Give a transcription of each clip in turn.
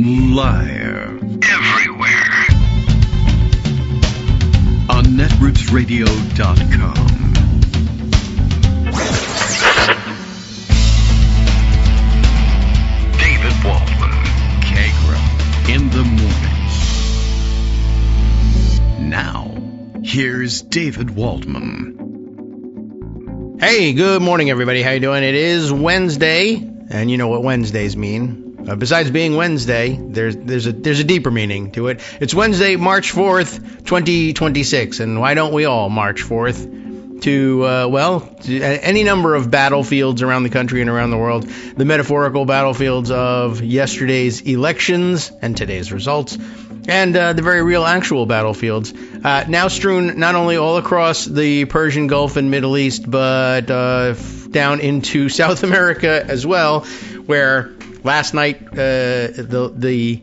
Liar. Everywhere. On netrootsradio.com. David Waldman. Kagro. In the morning. Now, here's David Waldman. Hey, good morning, everybody. How you doing? It is Wednesday, and you know what Wednesdays mean. Besides being Wednesday, there's a deeper meaning to it. It's Wednesday, March 4th, 2026, and why don't we all March 4th to any number of battlefields around the country and around the world, the metaphorical battlefields of yesterday's elections and today's results, and the very real actual battlefields, now strewn not only all across the Persian Gulf and Middle East, but down into South America as well, where last night, the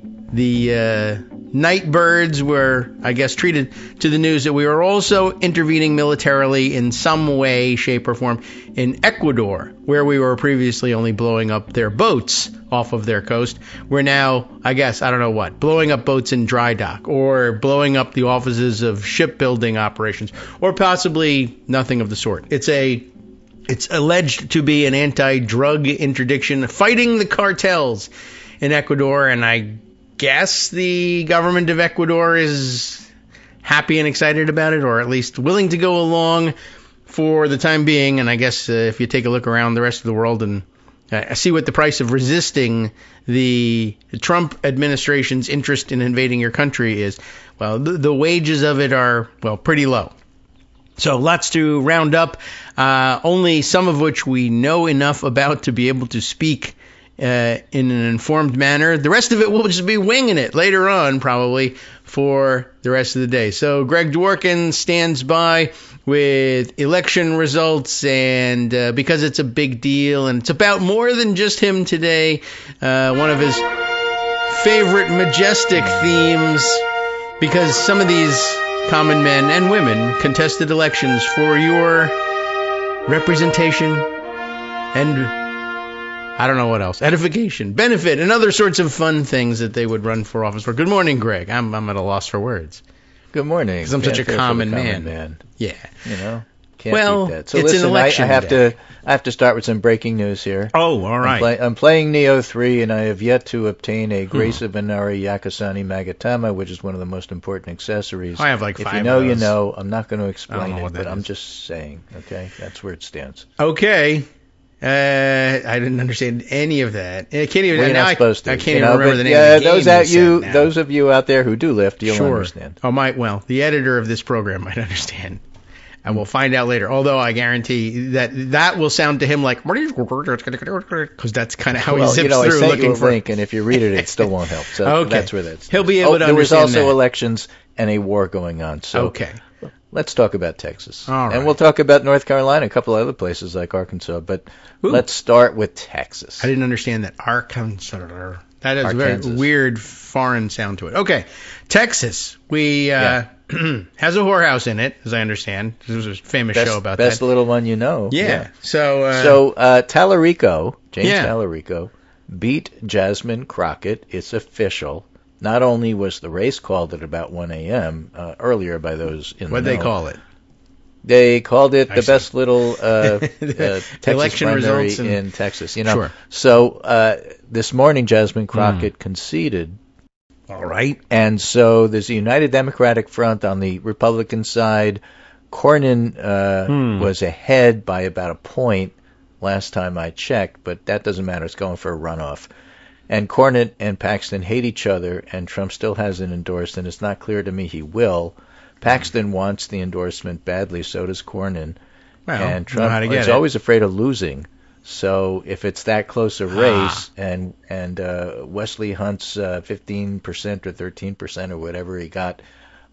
night birds were, I guess, treated to the news that we were also intervening militarily in some way, shape, or form in Ecuador, where we were previously only blowing up their boats off of their coast. We're now, I guess, I don't know what, blowing up boats in dry dock, or blowing up the offices of shipbuilding operations, or possibly nothing of the sort. It's alleged to be an anti-drug interdiction, fighting the cartels in Ecuador, and I guess the government of Ecuador is happy and excited about it, or at least willing to go along for the time being. And I guess if you take a look around the rest of the world and see what the price of resisting the Trump administration's interest in invading your country is, well, the wages of it are, well, pretty low. So lots to round up, only some of which we know enough about to be able to speak in an informed manner. The rest of it will just be winging it later on, probably, for the rest of the day. So Greg Dworkin stands by with election results, and because it's a big deal, and it's about more than just him today, one of his favorite majestic themes, because some of these common men and women contested elections for your representation and I don't know what else, edification, benefit, and other sorts of fun things that they would run for office for. Good morning, Greg. I'm at a loss for words. Good morning. Because I'm such a common man. Yeah. You know, can't beat that. So it's listen, an election I have to start with some breaking news here. Oh, all right. I'm playing Neo 3, and I have yet to obtain a Grace of Inari Yakasani Magatama, which is one of the most important accessories. I have like 5 If you know, of those. you know. I'm not going to explain it, but I'm is. just saying, okay? That's where it stands. Okay. I didn't understand any of that. I can't even. Well, you're not supposed to. I can't even remember the name of the game. Those of you out there who do lift, you'll understand. Oh, the editor of this program might understand. And we'll find out later. Although I guarantee that will sound to him like, because that's kind of how he zips through I sent looking you a for link, and if you read it still won't help. So okay. That's where that's. He'll be able to There was understand also that. elections and a war going on. So okay. Let's talk about Texas. All right. And we'll talk about North Carolina, a couple other places like Arkansas. But let's start with Texas. I didn't understand that. Arkansas. That has a very weird foreign sound to it. Okay. Texas. We has a whorehouse in it, as I understand. There was a famous show about that. Best little one you know. Yeah. So Talarico, James Talarico, beat Jasmine Crockett. It's official. Not only was the race called at about 1 a.m. Earlier by those in the know. What'd they call it? They called it the best little Texas election primary results in Texas. You know. Sure. So this morning, Jasmine Crockett conceded. All right. And so there's a United Democratic Front on the Republican side. Cornyn was ahead by about a point last time I checked, but that doesn't matter. It's going for a runoff. And Cornyn and Paxton hate each other, and Trump still hasn't endorsed, and it's not clear to me he will. Paxton wants the endorsement badly, so does Cornyn. Well, and Trump is always afraid of losing. So if it's that close a race, and Wesley Hunt's 15% or 13% or whatever he got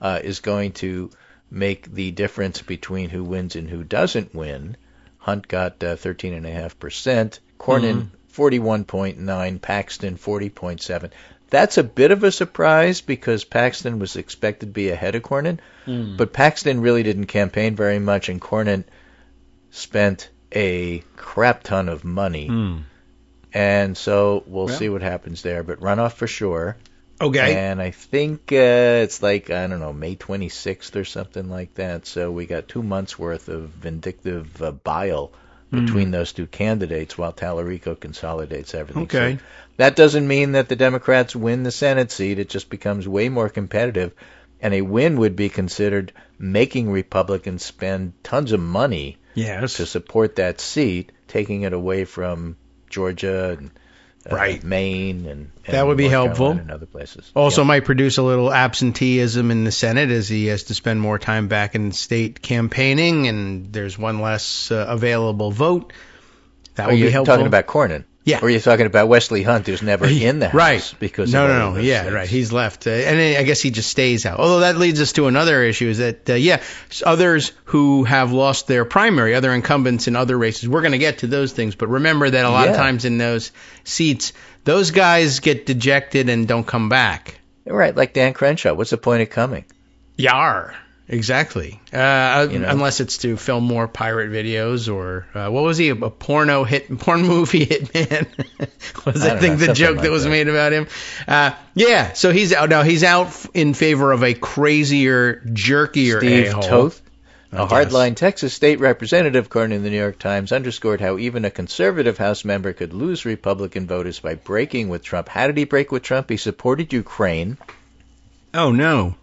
is going to make the difference between who wins and who doesn't win. Hunt got 13.5%. Cornyn 41.9, Paxton 40.7. That's a bit of a surprise because Paxton was expected to be ahead of Cornyn, but Paxton really didn't campaign very much, and Cornyn spent a crap ton of money And so we'll see what happens there. But runoff for sure. Okay. And I think it's like, I don't know, May 26th or something like that. So we got 2 months worth of vindictive bile between those two candidates while Talarico consolidates everything. Okay. So that doesn't mean that the Democrats win the Senate seat. It just becomes way more competitive. And a win would be considered making Republicans spend tons of money to support that seat, taking it away from Georgia and Maine and that would be North helpful Carolina and other places. Also might produce a little absenteeism in the Senate as he has to spend more time back in state campaigning, and there's one less available vote. That would be helpful. Talking about Cornyn? Yeah. Or you're talking about Wesley Hunt, who's never in the House because no. Yeah, right. He's left, and I guess he just stays out. Although that leads us to another issue: is that others who have lost their primary, other incumbents in other races, we're going to get to those things. But remember that a lot of times in those seats, those guys get dejected and don't come back. Right, like Dan Crenshaw. What's the point of coming? Yar. Exactly. Unless it's to film more pirate videos or what was he? A porn movie hitman was I think the joke that was made about him. So he's out now. He's out in favor of a crazier, jerkier Steve a-hole. Toth, a hardline Texas state representative, according to the New York Times, underscored how even a conservative House member could lose Republican voters by breaking with Trump. How did he break with Trump? He supported Ukraine. Oh no.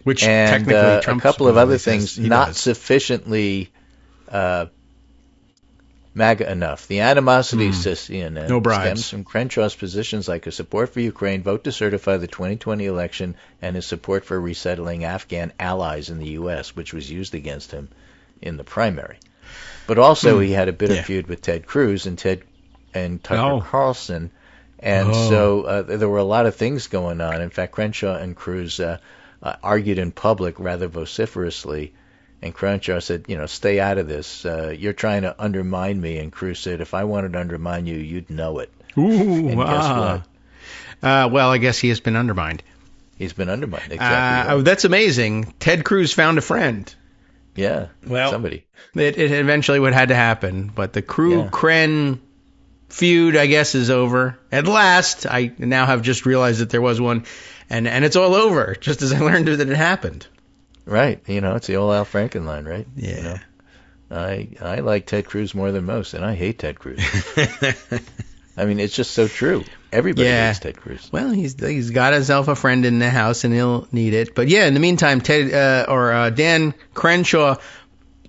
Which and technically Trump a couple of other things not sufficiently MAGA enough. The animosity, says CNN, stems from Crenshaw's positions like his support for Ukraine, vote to certify the 2020 election, and his support for resettling Afghan allies in the U.S., which was used against him in the primary. But also he had a bitter feud with Ted Cruz and Tucker Carlson. And so there were a lot of things going on. In fact, Crenshaw and Cruz argued in public rather vociferously, and Crenshaw said, stay out of this. You're trying to undermine me. And Cruz said, if I wanted to undermine you, you'd know it. Ooh, and guess what? Well, I guess he has been undermined. He's been undermined, exactly. Right. That's amazing. Ted Cruz found a friend. Yeah, well, somebody. It eventually would had to happen, but the Cren feud, I guess, is over. At last, I now have just realized that there was one. And it's all over, just as I learned that it happened. Right. It's the old Al Franken line, right? Yeah. I like Ted Cruz more than most, and I hate Ted Cruz. I mean, it's just so true. Everybody hates Ted Cruz. Well, he's got himself a friend in the House, and he'll need it. But in the meantime, Dan Crenshaw,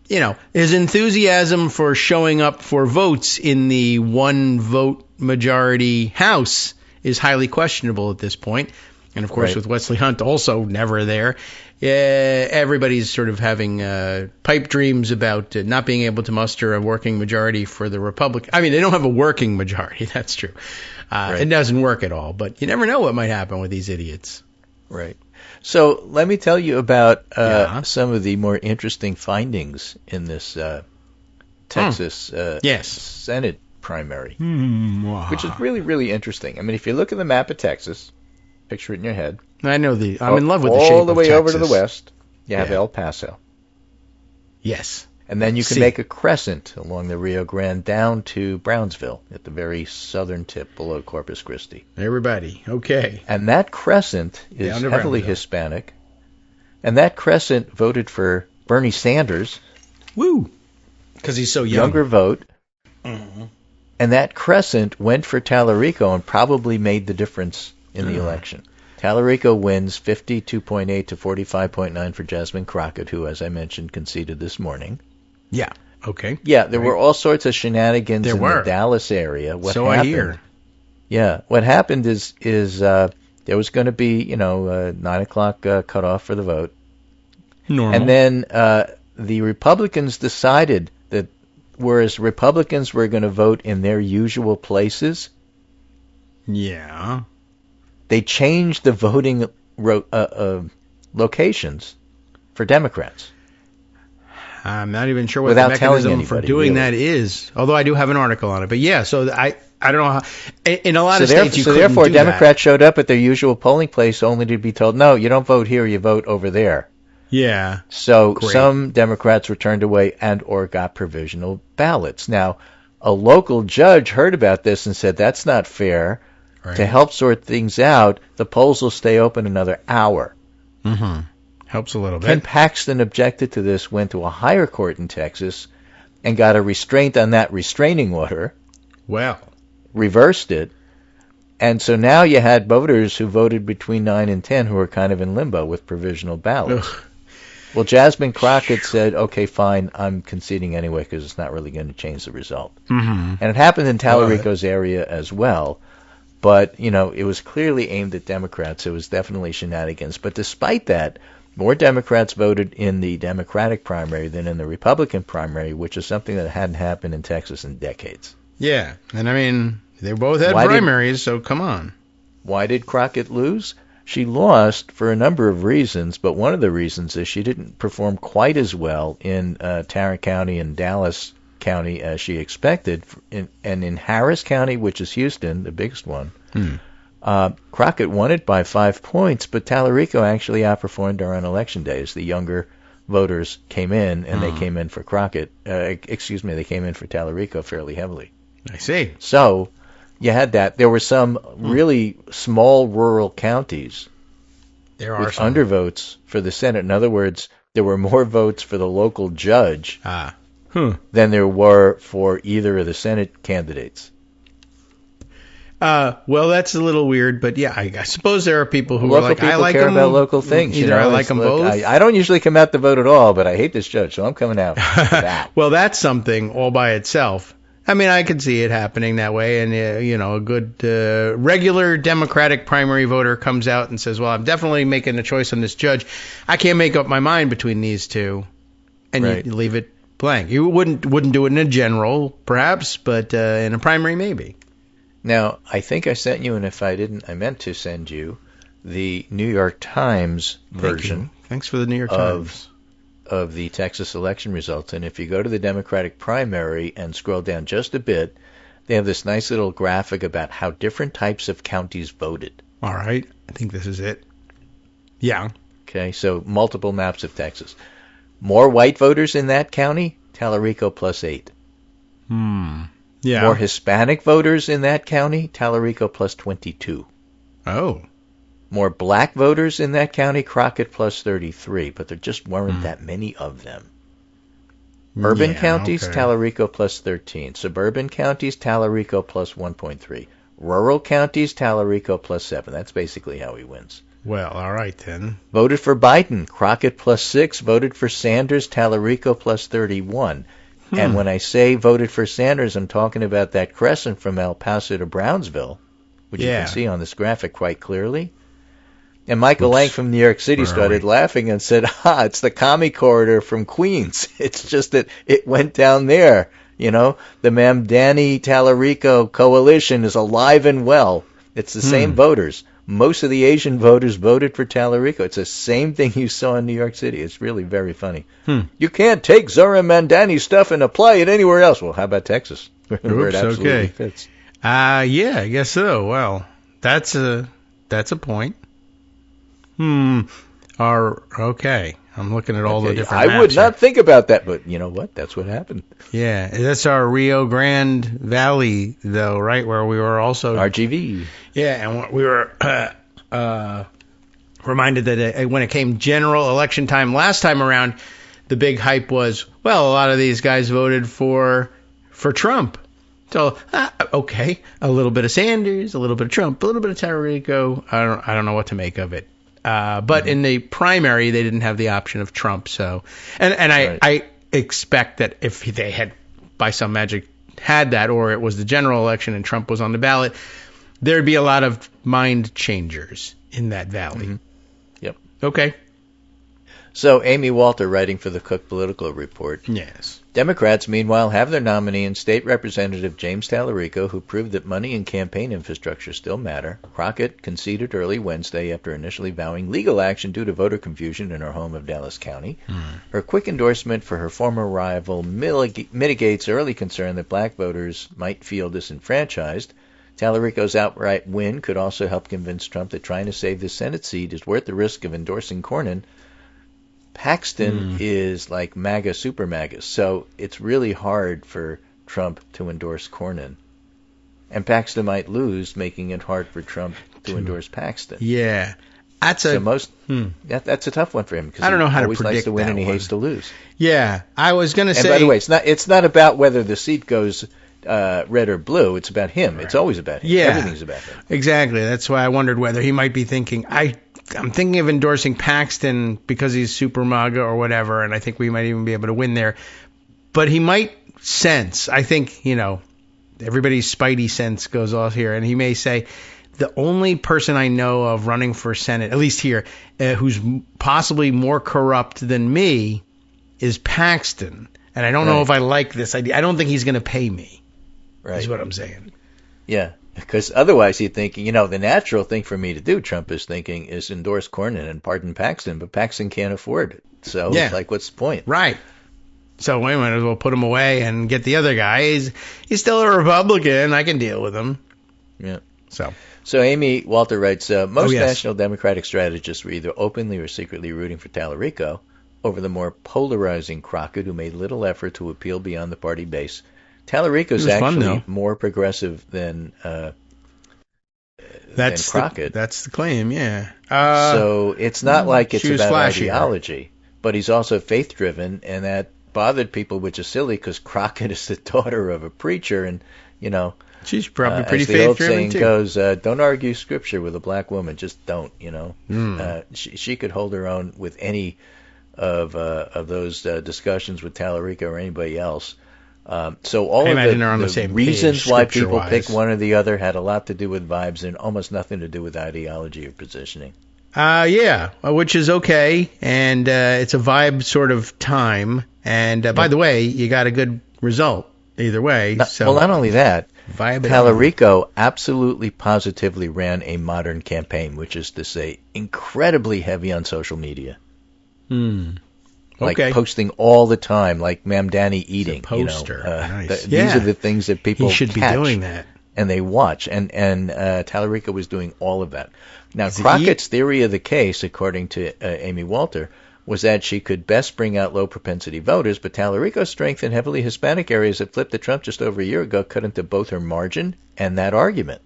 his enthusiasm for showing up for votes in the one vote majority House is highly questionable at this point. And, of course, with Wesley Hunt also never there, everybody's sort of having pipe dreams about not being able to muster a working majority for the Republican. I mean, they don't have a working majority. That's true. It doesn't work at all. But you never know what might happen with these idiots. Right. So let me tell you about some of the more interesting findings in this Texas Senate primary, which is really, really interesting. I mean, if you look at the map of Texas, picture it in your head. I'm in love with the shape of Texas. All the way over to the west, you have El Paso. Yes. And then you can make a crescent along the Rio Grande down to Brownsville at the very southern tip below Corpus Christi. Everybody, okay. And that crescent is heavily Hispanic. And that crescent voted for Bernie Sanders. Woo! Because he's so young. Younger vote. Mm-hmm. And that crescent went for Talarico and probably made the difference in the election. Talarico wins 52.8 to 45.9 for Jasmine Crockett, who, as I mentioned, conceded this morning. Yeah. Okay. Yeah, there were all sorts of shenanigans in the Dallas area. What happened? I hear. Yeah. What happened is there was going to be, 9 o'clock cutoff for the vote. Normal. And then the Republicans decided that whereas Republicans were going to vote in their usual places, they changed the voting locations for Democrats. I'm not even sure what the mechanism for doing that is, although I do have an article on it. But so I don't know how. In a lot of states, you couldn't do that. So therefore, Democrats showed up at their usual polling place only to be told, no, you don't vote here, you vote over there. Yeah. So some Democrats were turned away and or got provisional ballots. Now, a local judge heard about this and said, that's not fair. Right. To help sort things out, the polls will stay open another hour. Mm-hmm. Helps a little bit. Ken Paxton objected to this, went to a higher court in Texas, and got a restraint on that restraining order. Well. Reversed it. And so now you had voters who voted between 9 and 10 who were kind of in limbo with provisional ballots. Ugh. Well, Jasmine Crockett said, okay, fine, I'm conceding anyway because it's not really going to change the result. Mm-hmm. And it happened in Talarico's area as well. But, you know, it was clearly aimed at Democrats. It was definitely shenanigans. But despite that, more Democrats voted in the Democratic primary than in the Republican primary, which is something that hadn't happened in Texas in decades. Yeah. And, I mean, they both had primaries, so come on. Why did Crockett lose? She lost for a number of reasons, but one of the reasons is she didn't perform quite as well in Tarrant County and Dallas County as she expected. And in Harris County, which is Houston, the biggest one, Crockett won it by 5 points, but Talarico actually outperformed her on election day as the younger voters came in, and they came in for Crockett. They came in for Talarico fairly heavily. I see. So you had that. There were some really small rural counties with undervotes for the Senate. In other words, there were more votes for the local judge than there were for either of the Senate candidates. Well, that's a little weird, but yeah, I suppose there are people who local are like, people I like care them. About local things. Either I like them both. I don't usually come out to vote at all, but I hate this judge, so I'm coming out for that. Well, that's something all by itself. I mean, I can see it happening that way, and a good regular Democratic primary voter comes out and says, well, I'm definitely making a choice on this judge. I can't make up my mind between these two, and you leave it blank. You wouldn't do it in a general, perhaps, but in a primary, maybe. Now, I think I sent you, and if I didn't, I meant to send you the New York Times version. Thanks for the New York Times. Of the Texas election results. And if you go to the Democratic primary and scroll down just a bit, they have this nice little graphic about how different types of counties voted. All right. I think this is it. Yeah. Okay, so multiple maps of Texas. More white voters in that county, Talarico plus 8. Yeah. More Hispanic voters in that county, Talarico plus 22. Oh. More black voters in that county, Crockett plus 33, but there just weren't that many of them. Urban counties, Talarico plus 13. Suburban counties, Talarico plus 1.3. Rural counties, Talarico plus 7. That's basically how he wins. Well, all right then. Voted for Biden, Crockett plus 6. Voted for Sanders, Talarico plus 31. And when I say voted for Sanders, I'm talking about that crescent from El Paso to Brownsville, which you can see on this graphic quite clearly. And Michael Lang from New York City started laughing and said, it's the commie corridor from Queens. It's just that it went down there. You know, the Mamdani Talarico coalition is alive and well. It's the same voters. Most of the Asian voters voted for Talarico. It's the same thing you saw in New York City. It's really very funny. You can't take Zora Mamdani's stuff and apply it anywhere else. Well, how about Texas? Where it absolutely fits. Yeah, I guess so. Well, that's a point. Okay. I'm looking at all the different maps. I would not think about that, but you know what? That's what happened. Yeah, that's our Rio Grande Valley, though, right? Where we were also... RGV. Yeah, and we were reminded that when it came general election time last time around, the big hype was, well, a lot of these guys voted for Trump. So, okay, a little bit of Sanders, a little bit of Trump, a little bit of Talarico. I don't know what to make of it. But in the primary, they didn't have the option of Trump. So, and I expect that if they had, by some magic, had that, or it was the general election and Trump was on the ballot, there'd be a lot of mind changers in that valley. Yep. Okay. So, Amy Walter, writing for the Cook Political Report. Yes. Democrats, meanwhile, have their nominee in State Representative James Talarico, who proved that money and campaign infrastructure still matter. Crockett conceded early Wednesday after initially vowing legal action due to voter confusion in her home of Dallas County. Her quick endorsement for her former rival mitigates early concern that black voters might feel disenfranchised. Talarico's outright win could also help convince Trump that trying to save the Senate seat is worth the risk of endorsing Cornyn. Paxton is like MAGA, super MAGA, so it's really hard for Trump to endorse Cornyn. And Paxton might lose, making it hard for Trump to endorse Paxton. Yeah. That's a tough one for him, because I don't know how he to always predict likes to win that and he one. hates to lose. Yeah, I was going to say... And by the way, it's not about whether the seat goes red or blue. It's about him. Right. It's always about him. Yeah. Everything's about him. Exactly. That's why I wondered whether he might be thinking, I'm thinking of endorsing Paxton because he's super MAGA or whatever, and I think we might even be able to win there. But he might sense, I think, everybody's spidey sense goes off here, and he may say, the only person I know of running for Senate, at least here, who's possibly more corrupt than me is Paxton. And I don't know if I like this idea. I don't think he's going to pay me, is what I'm saying. Yeah, because otherwise he'd think, the natural thing for me to do, Trump is thinking, is endorse Cornyn and pardon Paxton, but Paxton can't afford it. So it's like, what's the point? Right. So we might as well put him away and get the other guy. He's still a Republican. I can deal with him. Yeah. So Amy Walter writes, most national Democratic strategists were either openly or secretly rooting for Talarico over the more polarizing Crockett, who made little effort to appeal beyond the party base. Talarico's actually more progressive than Crockett. That's the claim, yeah. So it's not like it's about ideology, but he's also faith-driven, and that bothered people, which is silly because Crockett is the daughter of a preacher, and, she's probably pretty faith-driven, too. As the old saying goes, don't argue scripture with a black woman. Just don't, She could hold her own with any of those discussions with Talarico or anybody else. So all of the reasons why people pick one or the other had a lot to do with vibes and almost nothing to do with ideology or positioning. Which is okay, and it's a vibe sort of time. And by the way, you got a good result either way. Not only that, Talarico absolutely positively ran a modern campaign, which is to say incredibly heavy on social media. Like posting all the time, like Mamdani eating. Poster. Nice. These are the things that people should be doing that. And they watch. And Talarico was doing all of that. Now, Crockett's theory of the case, according to Amy Walter, was that she could best bring out low-propensity voters, but Talarico's strength in heavily Hispanic areas that flipped to Trump just over a year ago cut into both her margin and that argument.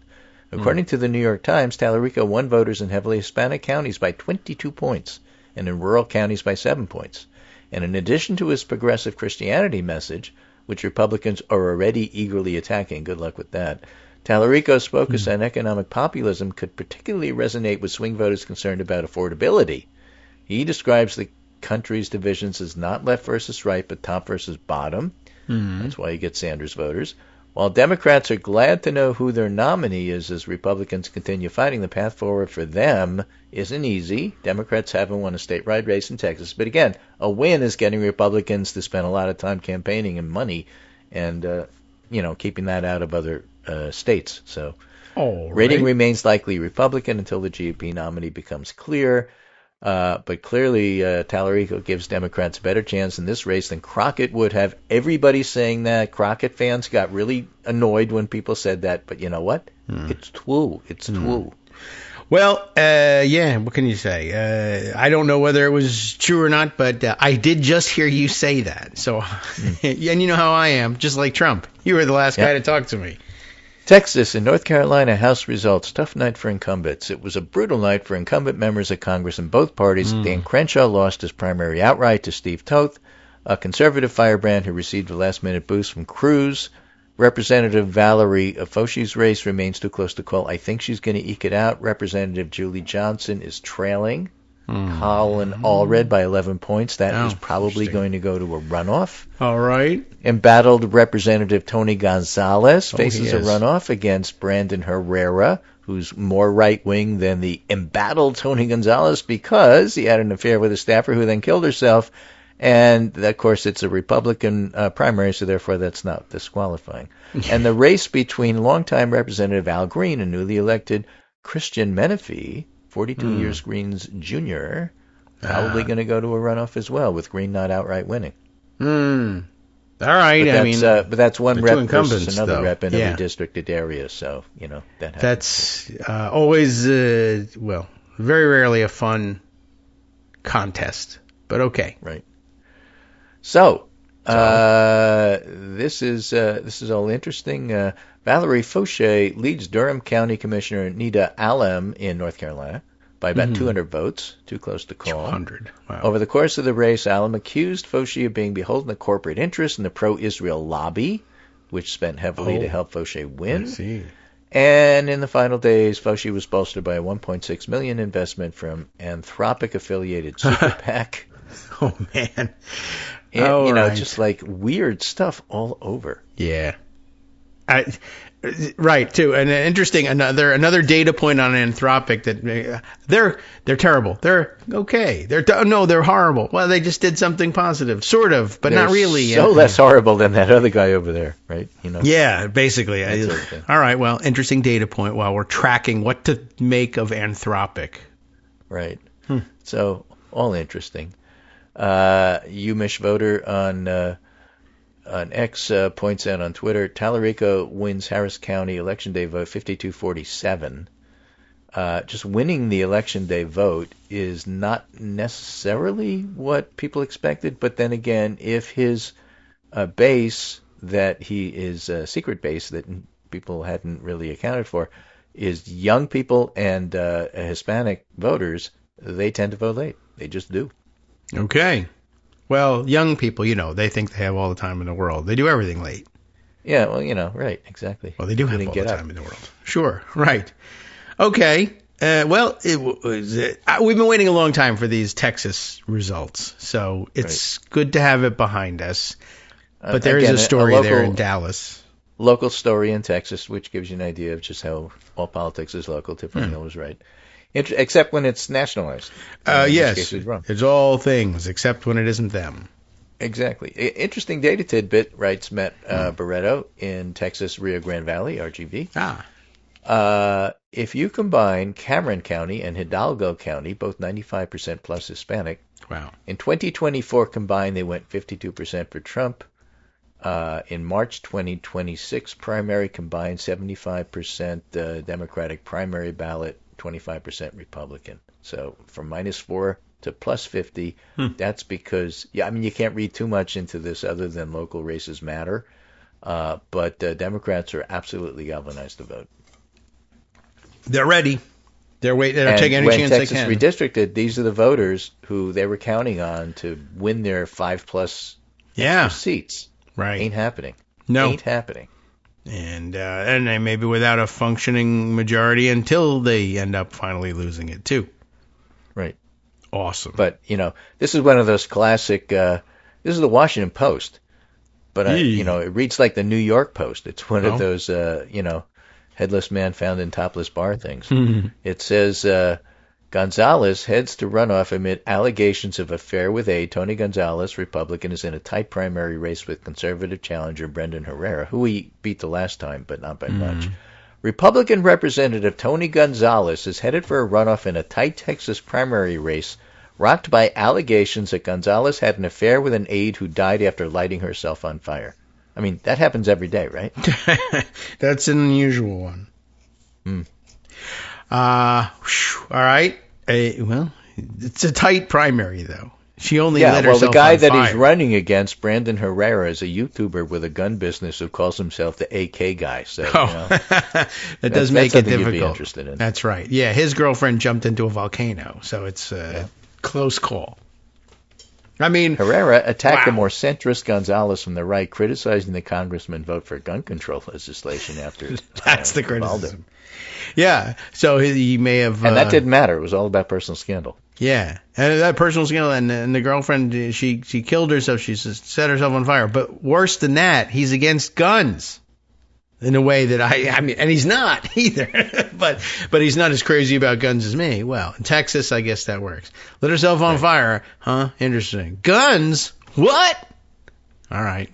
According to the New York Times, Talarico won voters in heavily Hispanic counties by 22 points and in rural counties by 7 points. And in addition to his progressive Christianity message, which Republicans are already eagerly attacking, good luck with that, Talarico's focus on economic populism could particularly resonate with swing voters concerned about affordability. He describes the country's divisions as not left versus right, but top versus bottom. That's why he gets Sanders voters. While Democrats are glad to know who their nominee is as Republicans continue fighting, the path forward for them isn't easy. Democrats haven't won a statewide race in Texas. But again, a win is getting Republicans to spend a lot of time campaigning and money and, keeping that out of other states. So rating remains likely Republican until the GOP nominee becomes clear. But clearly, Talarico gives Democrats a better chance in this race than Crockett would have. Everybody saying that. Crockett fans got really annoyed when people said that. But you know what? It's true. It's true. Well, what can you say? I don't know whether it was true or not, but I did just hear you say that. So, and you know how I am, just like Trump. You were the last guy to talk to me. Texas and North Carolina House results. Tough night for incumbents. It was a brutal night for incumbent members of Congress in both parties. Dan Crenshaw lost his primary outright to Steve Toth, a conservative firebrand who received a last-minute boost from Cruz. Representative Valerie Foshi's race remains too close to call. I think she's going to eke it out. Representative Julie Johnson is trailing Colin Allred by 11 points. That is probably going to go to a runoff. All right. Embattled Representative Tony Gonzalez faces a runoff against Brandon Herrera, who's more right-wing than the embattled Tony Gonzalez because he had an affair with a staffer who then killed herself. And, of course, it's a Republican primary, so therefore that's not disqualifying. And the race between longtime Representative Al Green and newly elected Christian Menifee, 42 years Green's junior, probably going to go to a runoff as well, with Green not outright winning. All right, but that's one rep versus another rep in a redistricted area, so, that happens. That's always, very rarely a fun contest, but okay. Right. So, This is all interesting. Valerie Fauché leads Durham County Commissioner Nita Alem in North Carolina by about 200 votes, too close to call. 200. Wow. Over the course of the race, Alem accused Fauché of being beholden to corporate interests in the pro-Israel lobby, which spent heavily to help Fauché win. I see. And in the final days, Fauché was bolstered by a $1.6 million investment from Anthropic-affiliated Super PAC. Oh, man. And, just like weird stuff all over. Yeah. Right, too. And interesting, another data point on Anthropic that they're terrible. They're okay. They're horrible. Well, they just did something positive, sort of, but they're not really. So less horrible than that other guy over there, right? Yeah, basically. Sort of all right, well, interesting data point while we're tracking what to make of Anthropic. Right. So, all interesting. Umish voter on X points out on Twitter, Talarico wins Harris County Election Day vote 52-47. Just winning the Election Day vote is not necessarily what people expected, but then again, if his base, that he is a secret base that people hadn't really accounted for, is young people and Hispanic voters, they tend to vote late. They just do. Okay. Well, young people, they think they have all the time in the world. They do everything late. Yeah, well, right, exactly. Well, they do have all the time in the world. Sure, right. Okay. We've been waiting a long time for these Texas results, so it's good to have it behind us. But there is a story there in Dallas. Local story in Texas, which gives you an idea of just how all politics is local. Tiffany Hill was right. Except when it's nationalized. Yes, it's all things, except when it isn't them. Exactly. Interesting data tidbit, writes Matt Barreto in Texas, Rio Grande Valley, RGV. If you combine Cameron County and Hidalgo County, both 95% plus Hispanic, wow. In 2024 combined, they went 52% for Trump. In March 2026 primary combined 75% Democratic primary ballot, 25% Republican. So from -4 to +50, that's because, you can't read too much into this other than local races matter. But Democrats are absolutely galvanized to vote. They're ready. They're waiting. They're taking any chance they can. When Texas redistricted, these are the voters who they were counting on to win their 5+ seats. Right. Ain't happening. No. Ain't happening. And they maybe without a functioning majority until they end up finally losing it too. Right. Awesome. But this is one of those classic. This is the Washington Post, but it reads like the New York Post. It's one of those headless man found in topless bar things. It says Gonzalez heads to runoff amid allegations of affair with aide. Tony Gonzalez, Republican, is in a tight primary race with conservative challenger Brendan Herrera, who he beat the last time, but not by much. Republican Representative Tony Gonzalez is headed for a runoff in a tight Texas primary race, rocked by allegations that Gonzalez had an affair with an aide who died after lighting herself on fire. I mean, that happens every day, right? That's an unusual one. All right. It's a tight primary, though. She only lit herself the guy on that fire. he's running against, Brandon Herrera, is a YouTuber with a gun business who calls himself the AK guy. So, that does make it difficult. You'd be interested in. That's right. Yeah, his girlfriend jumped into a volcano, so it's a close call. I mean, Herrera attacked the more centrist Gonzalez from the right, criticizing the congressman vote for gun control legislation after. That's the criticism. Yeah, so he may have. And that didn't matter. It was all about personal scandal. Yeah, and that personal scandal, and the girlfriend, she killed herself. She set herself on fire. But worse than that, he's against guns in a way that I mean, and he's not either. but he's not as crazy about guns as me. Well, in Texas, I guess that works. Lit herself on fire, huh? Interesting. Guns? What? All right.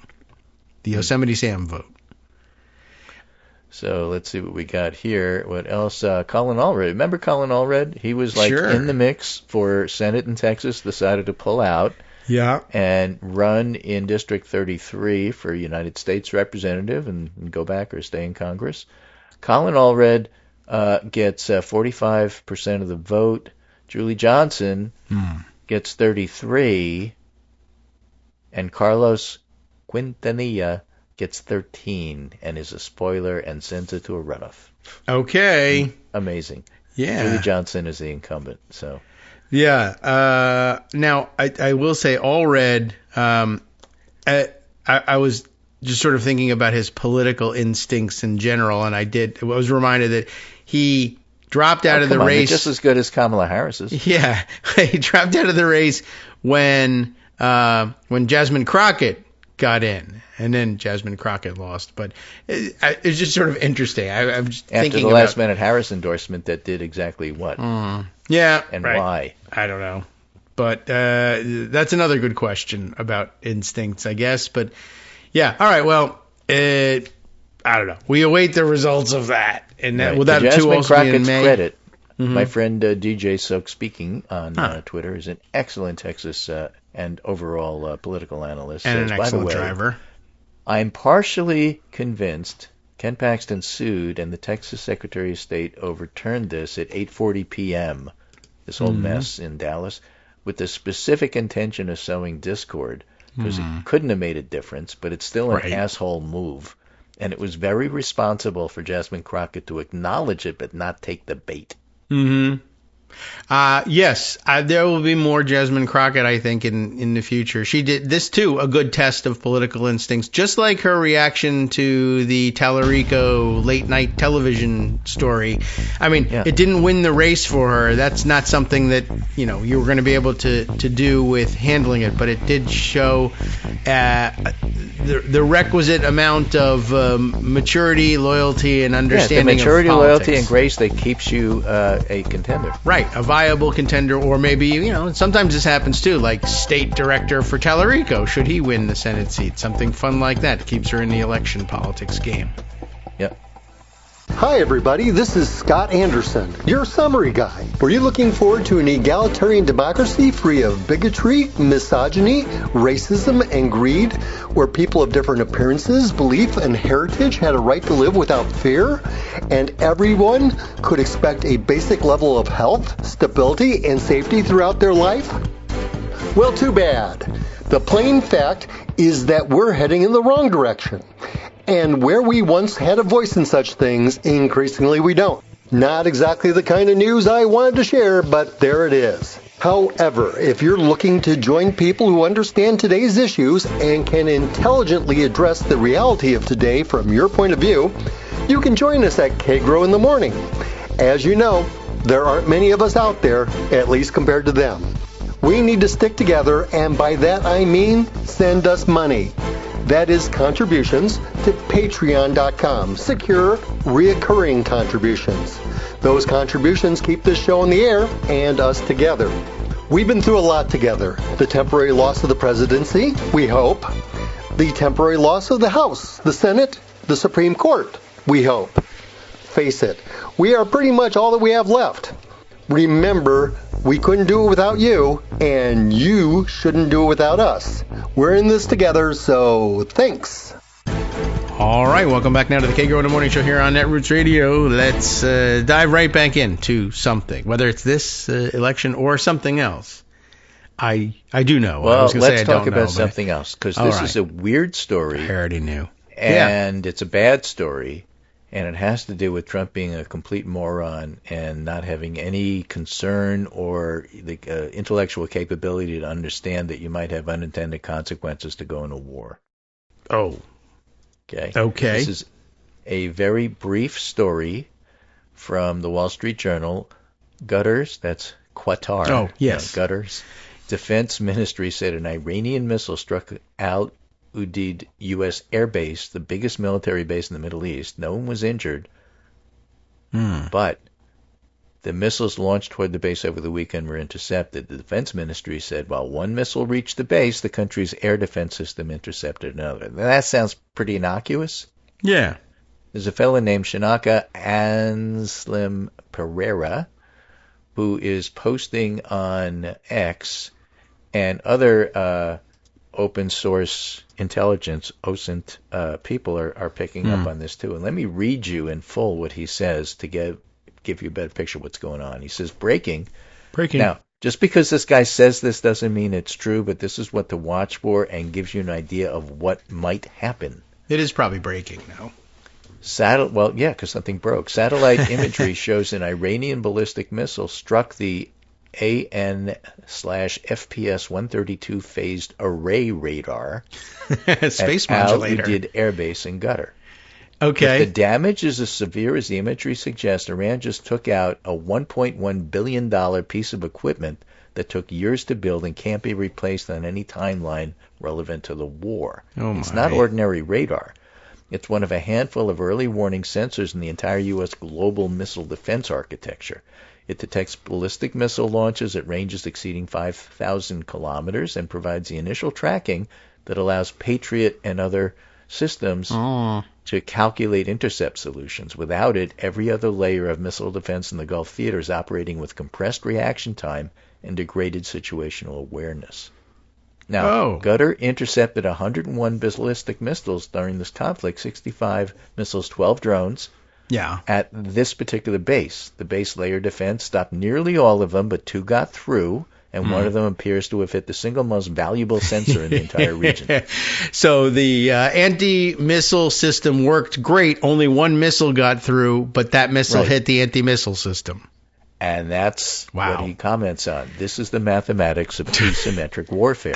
The Yosemite Sam vote. So let's see what we got here. What else? Colin Allred. Remember Colin Allred? He was in the mix for Senate in Texas, decided to pull out. Yeah. And run in District 33 for United States Representative and go back or stay in Congress. Colin Allred gets 45% of the vote. Julie Johnson gets 33. And Carlos Quintanilla gets 13 and is a spoiler and sends it to a runoff. Okay. Amazing. Yeah. Julie Johnson is the incumbent. So. Yeah. Now, I will say, Allred, I was just sort of thinking about his political instincts in general, and I was reminded that he dropped out of the race. They're just as good as Kamala Harris's. Yeah. He dropped out of the race when Jasmine Crockett got in, and then Jasmine Crockett lost. But it's just sort of interesting. I'm just thinking after the last-minute Harris endorsement that did exactly what? Yeah, and right. Why? I don't know. But that's another good question about instincts, I guess. But yeah, all right. Well, I don't know. We await the results of that, and that, right. will that too Jasmine also be in Crockett's May? Credit. My friend DJ Soak Speaking on Twitter is an excellent Texas and overall political analyst. And says, an by excellent the way, driver. I'm partially convinced Ken Paxton sued and the Texas Secretary of State overturned this at 8:40 p.m., this whole mess in Dallas, with the specific intention of sowing discord, because it couldn't have made a difference, but it's still an asshole move. And it was very responsible for Jasmine Crockett to acknowledge it but not take the bait. Yes, there will be more Jasmine Crockett, I think, in the future. She did this, too, a good test of political instincts, just like her reaction to the Talarico late-night television story. I mean, It didn't win the race for her. That's not something that, you were going to be able to do with handling it, but it did show the requisite amount of maturity, loyalty, and understanding the maturity, of politics. loyalty, and grace that keeps you a contender. Right, a viable contender, or maybe, sometimes this happens too, like state director for Talarico, should he win the Senate seat. Something fun like that keeps her in the election politics game. Yep. Hi everybody, this is Scott Anderson, your summary guy. Were you looking forward to an egalitarian democracy free of bigotry, misogyny, racism, and greed, where people of different appearances, belief, and heritage had a right to live without fear, and everyone could expect a basic level of health, stability, and safety throughout their life? Well, too bad. The plain fact is that we're heading in the wrong direction. And where we once had a voice in such things, increasingly we don't. Not exactly the kind of news I wanted to share, but there it is. However, if you're looking to join people who understand today's issues and can intelligently address the reality of today from your point of view, you can join us at Kagro in the morning. As you know, there aren't many of us out there, at least compared to them. We need to stick together, and by that I mean send us money. That is contributions to patreon.com, secure, reoccurring contributions. Those contributions keep this show in the air and us together. We've been through a lot together. The temporary loss of the presidency, we hope. The temporary loss of the House, the Senate, the Supreme Court, we hope. Face it, we are pretty much all that we have left. Remember, we couldn't do it without you, and you shouldn't do it without us. We're in this together, so thanks. All right, welcome back now to the Kagro in the Morning Show here on Netroots Radio. Let's dive right back into something, whether it's this election or something else. I do know. Well, I was let's say talk I don't about know, something else, because this is a weird story. I already knew. And it's a bad story. And it has to do with Trump being a complete moron and not having any concern or the intellectual capability to understand that you might have unintended consequences to go into war. Oh. Okay. Okay. This is a very brief story from the Wall Street Journal. Gutters, that's Qatar. Oh, yes. Gutters. Defense Ministry said an Iranian missile struck Al Udeid U.S. Air Base, the biggest military base in the Middle East. No one was injured, but the missiles launched toward the base over the weekend were intercepted. The Defense Ministry said while one missile reached the base, the country's air defense system intercepted another. Now, that sounds pretty innocuous. Yeah. There's a fellow named Shanaka Anslim Pereira who is posting on X and other open source intelligence, OSINT people are picking up on this too. And let me read you in full what he says to give you a better picture of what's going on. He says, breaking. Breaking. Now, Just because this guy says this doesn't mean it's true, but this is what to watch for and gives you an idea of what might happen. It is probably breaking now. Well, yeah, because something broke. Satellite imagery shows an Iranian ballistic missile struck the AN/FPS-132 phased array radar Space at modulator. IDed Air Base in Qatar. Okay. If the damage is as severe as the imagery suggests, Iran just took out a $1.1 billion piece of equipment that took years to build and can't be replaced on any timeline relevant to the war. It's not ordinary radar. It's one of a handful of early warning sensors in the entire U.S. global missile defense architecture. It detects ballistic missile launches at ranges exceeding 5,000 kilometers and provides the initial tracking that allows Patriot and other systems to calculate intercept solutions. Without it, every other layer of missile defense in the Gulf theater is operating with compressed reaction time and degraded situational awareness. Now, Qatar intercepted 101 ballistic missiles during this conflict, 65 missiles, 12 drones, at this particular base. The base layer defense stopped nearly all of them, but 2 got through, and one of them appears to have hit the single most valuable sensor in the entire region. So the anti-missile system worked great. Only one missile got through, but that missile hit the anti-missile system. And that's what he comments on. This is the mathematics of asymmetric warfare.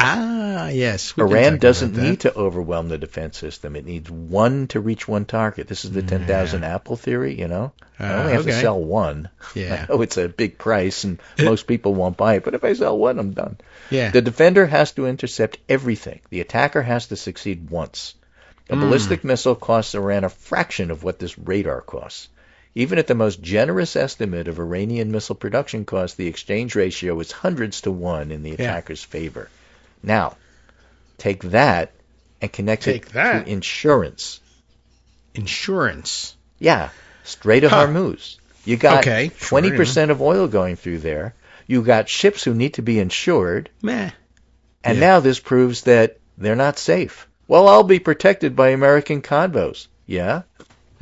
Yes. Iran doesn't need to overwhelm the defense system. It needs one to reach one target. This is the 10,000 apple theory, you know. I only have to sell one. I know it's a big price, and most people won't buy it, but if I sell one, I'm done. The defender has to intercept everything. The attacker has to succeed once. A ballistic missile costs Iran a fraction of what this radar costs. Even at the most generous estimate of Iranian missile production costs, the exchange ratio is hundreds to 1 in the attacker's favor. Now, take that and connect it to insurance. Insurance? Yeah. Strait of Hormuz. You got 20% of oil going through there. You got ships who need to be insured. And now this proves that they're not safe. Well, I'll be protected by American convos. Yeah?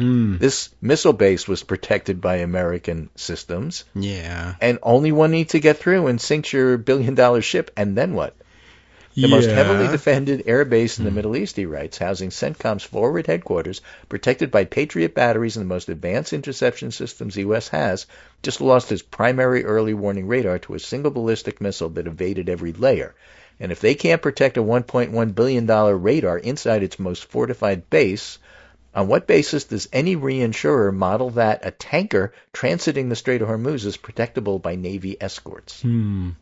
This missile base was protected by American systems. And only one needs to get through and sinks your billion-dollar ship, and then what? The most heavily defended air base in the Middle East, he writes, housing CENTCOM's forward headquarters, protected by Patriot batteries and the most advanced interception systems the U.S. has, just lost its primary early warning radar to a single ballistic missile that evaded every layer. And if they can't protect a $1.1 billion radar inside its most fortified base, on what basis does any reinsurer model that a tanker transiting the Strait of Hormuz is protectable by Navy escorts? The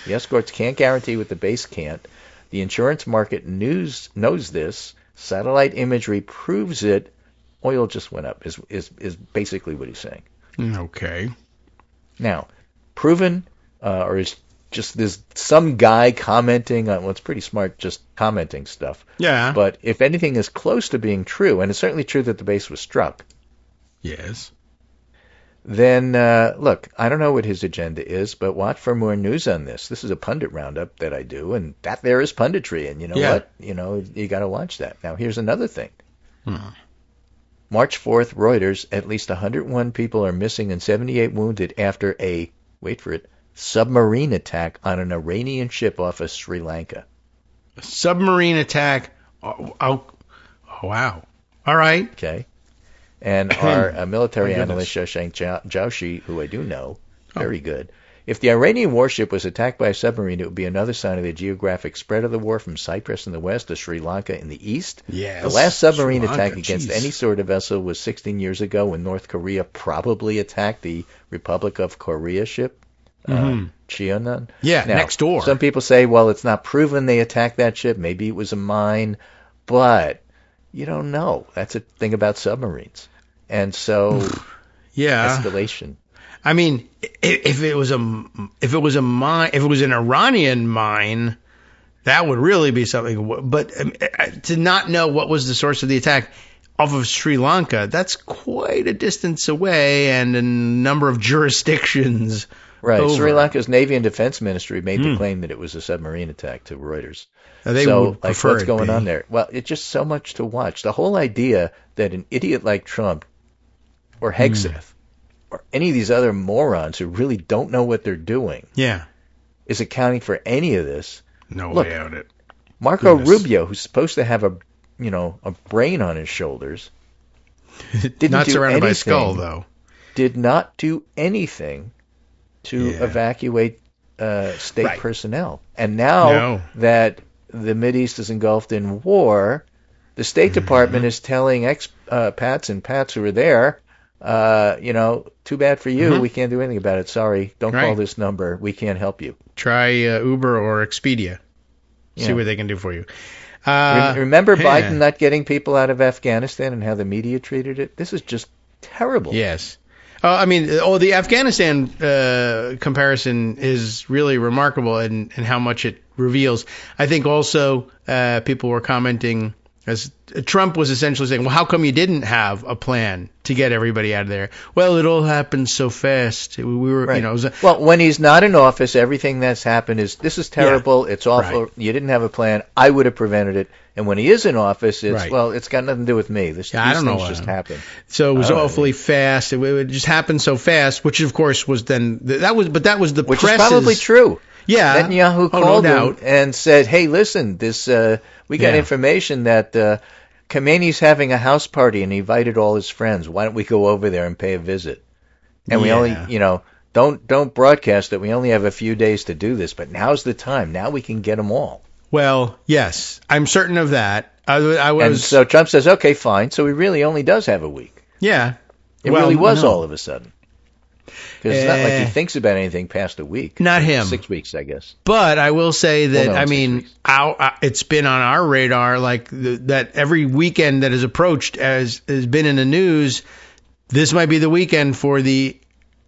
escorts can't guarantee what the base can't. The insurance market knows this. Satellite imagery proves it. Oil just went up, is basically what he's saying. Okay. Now, proven, or is just this some guy commenting on what's pretty smart, just commenting stuff. But if anything is close to being true, and it's certainly true that the base was struck. Then, look, I don't know what his agenda is, but watch for more news on this. This is a pundit roundup that I do, and that there is punditry, and you know what? You know, you got to watch that. Now, here's another thing. March 4th, Reuters, at least 101 people are missing and 78 wounded after a, wait for it, submarine attack on an Iranian ship off of Sri Lanka. A submarine attack? Oh, wow. All right. Okay. And our military analyst, Shashank Joshi, who I do know, very good. If the Iranian warship was attacked by a submarine, it would be another sign of the geographic spread of the war from Cyprus in the west to Sri Lanka in the east. The last submarine attack against any sort of vessel was 16 years ago when North Korea probably attacked the Republic of Korea ship. Cheonan. Now, next door. Some people say, well, it's not proven they attacked that ship. Maybe it was a mine, but you don't know. That's a thing about submarines. And so, escalation. I mean, if it was a mine, if it was an Iranian mine, that would really be something. But to not know what was the source of the attack off of Sri Lanka, that's quite a distance away, and a number of jurisdictions. Right. Over. Sri Lanka's Navy and Defense Ministry made the claim that it was a submarine attack to Reuters. They so, would like, what's going on there? Well, it's just so much to watch. The whole idea that an idiot like Trump or Hegseth or any of these other morons who really don't know what they're doing is accounting for any of this. No Look, way out it. Marco Goodness. Rubio, who's supposed to have a brain on his shoulders, didn't Not do surrounded by a anything, skull, though. did not do anything to evacuate state personnel. And now that the Mideast is engulfed in war, the State Department is telling expats and Pats who are there, too bad for you. We can't do anything about it. Sorry, don't call this number. We can't help you. Try Uber or Expedia. See what they can do for you. Remember Biden not getting people out of Afghanistan and how the media treated it? This is just terrible. Yes. The Afghanistan comparison is really remarkable in how much it reveals. I think also people were commenting as Trump was essentially saying, well, how come you didn't have a plan to get everybody out of there? Well, it all happened so fast. We were, well, when he's not in office, everything that's happened is, this is terrible. It's awful. Right. You didn't have a plan. I would have prevented it. And when he is in office, it's, well, it's got nothing to do with me. These things just happen. So it was awfully fast. It just happened so fast, which of course was then, that was the press's. Which is probably true. Yeah. Netanyahu called him and said, hey, listen, we got information that Khomeini's having a house party and he invited all his friends. Why don't we go over there and pay a visit? And we only, don't broadcast it. We only have a few days to do this, but now's the time. Now we can get them all. Well, yes, I'm certain of that. And so Trump says, okay, fine. So he really only does have a week. Yeah. It really was all of a sudden. Because it's not like he thinks about anything past a week. Not him. 6 weeks, I guess. But I will say that, it's been on our radar, that every weekend that has approached has been in the news. This might be the weekend for the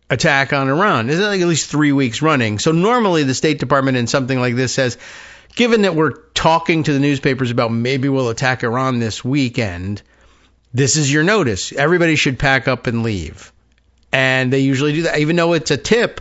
attack on Iran. Isn't it at least 3 weeks running? So normally the State Department in something like this says, given that we're talking to the newspapers about maybe we'll attack Iran this weekend, this is your notice. Everybody should pack up and leave. And they usually do that. Even though it's a tip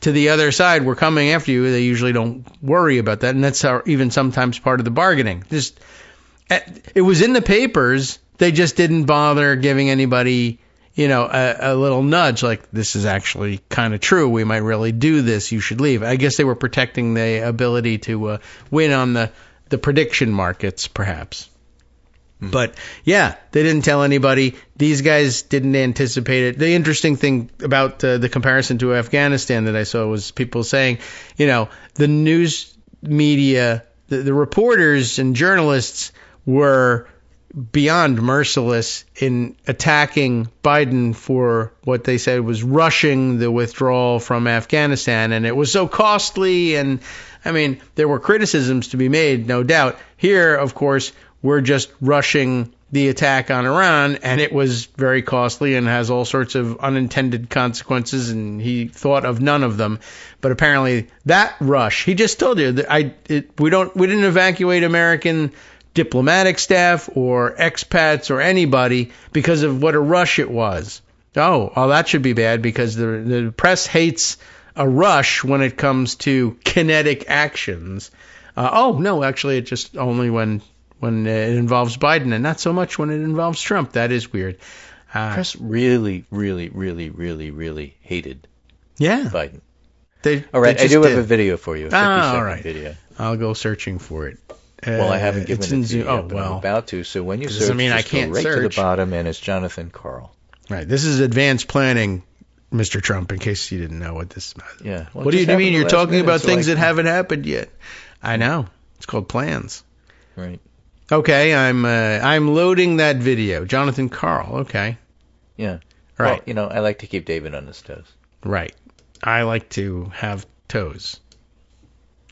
to the other side, we're coming after you, they usually don't worry about that. And that's even sometimes part of the bargaining. It was in the papers. They just didn't bother giving anybody, a little nudge like, this is actually kind of true. We might really do this. You should leave. I guess they were protecting the ability to win on the prediction markets, perhaps. But, they didn't tell anybody. These guys didn't anticipate it. The interesting thing about the comparison to Afghanistan that I saw was people saying, the news media, the reporters and journalists were beyond merciless in attacking Biden for what they said was rushing the withdrawal from Afghanistan. And it was so costly. And, there were criticisms to be made, no doubt. Here, of course, we're just rushing the attack on Iran, and it was very costly and has all sorts of unintended consequences, and he thought of none of them. But apparently that rush, he just told you that we didn't evacuate American diplomatic staff or expats or anybody because of what a rush it was. Oh, that should be bad because the press hates a rush when it comes to kinetic actions. No, actually, it just only when it involves Biden and not so much when it involves Trump. That is weird. Press really, really, really, really, really hated Biden. All right, I do have a video for you. All right. Video. I'll go searching for it. Well, I haven't given it to you yet, but I'm about to. So when you search, I can't go right search. to the bottom, and it's Jonathan Karl. Right. This is advanced planning, Mr. Trump, in case you didn't know what this is. Yeah. Well, what do you mean? You're talking about things that haven't happened yet. I know. It's called plans. Right. Okay, I'm loading that video. Jonathan Karl, okay. Yeah. Right. Well, I like to keep David on his toes. Right. I like to have toes.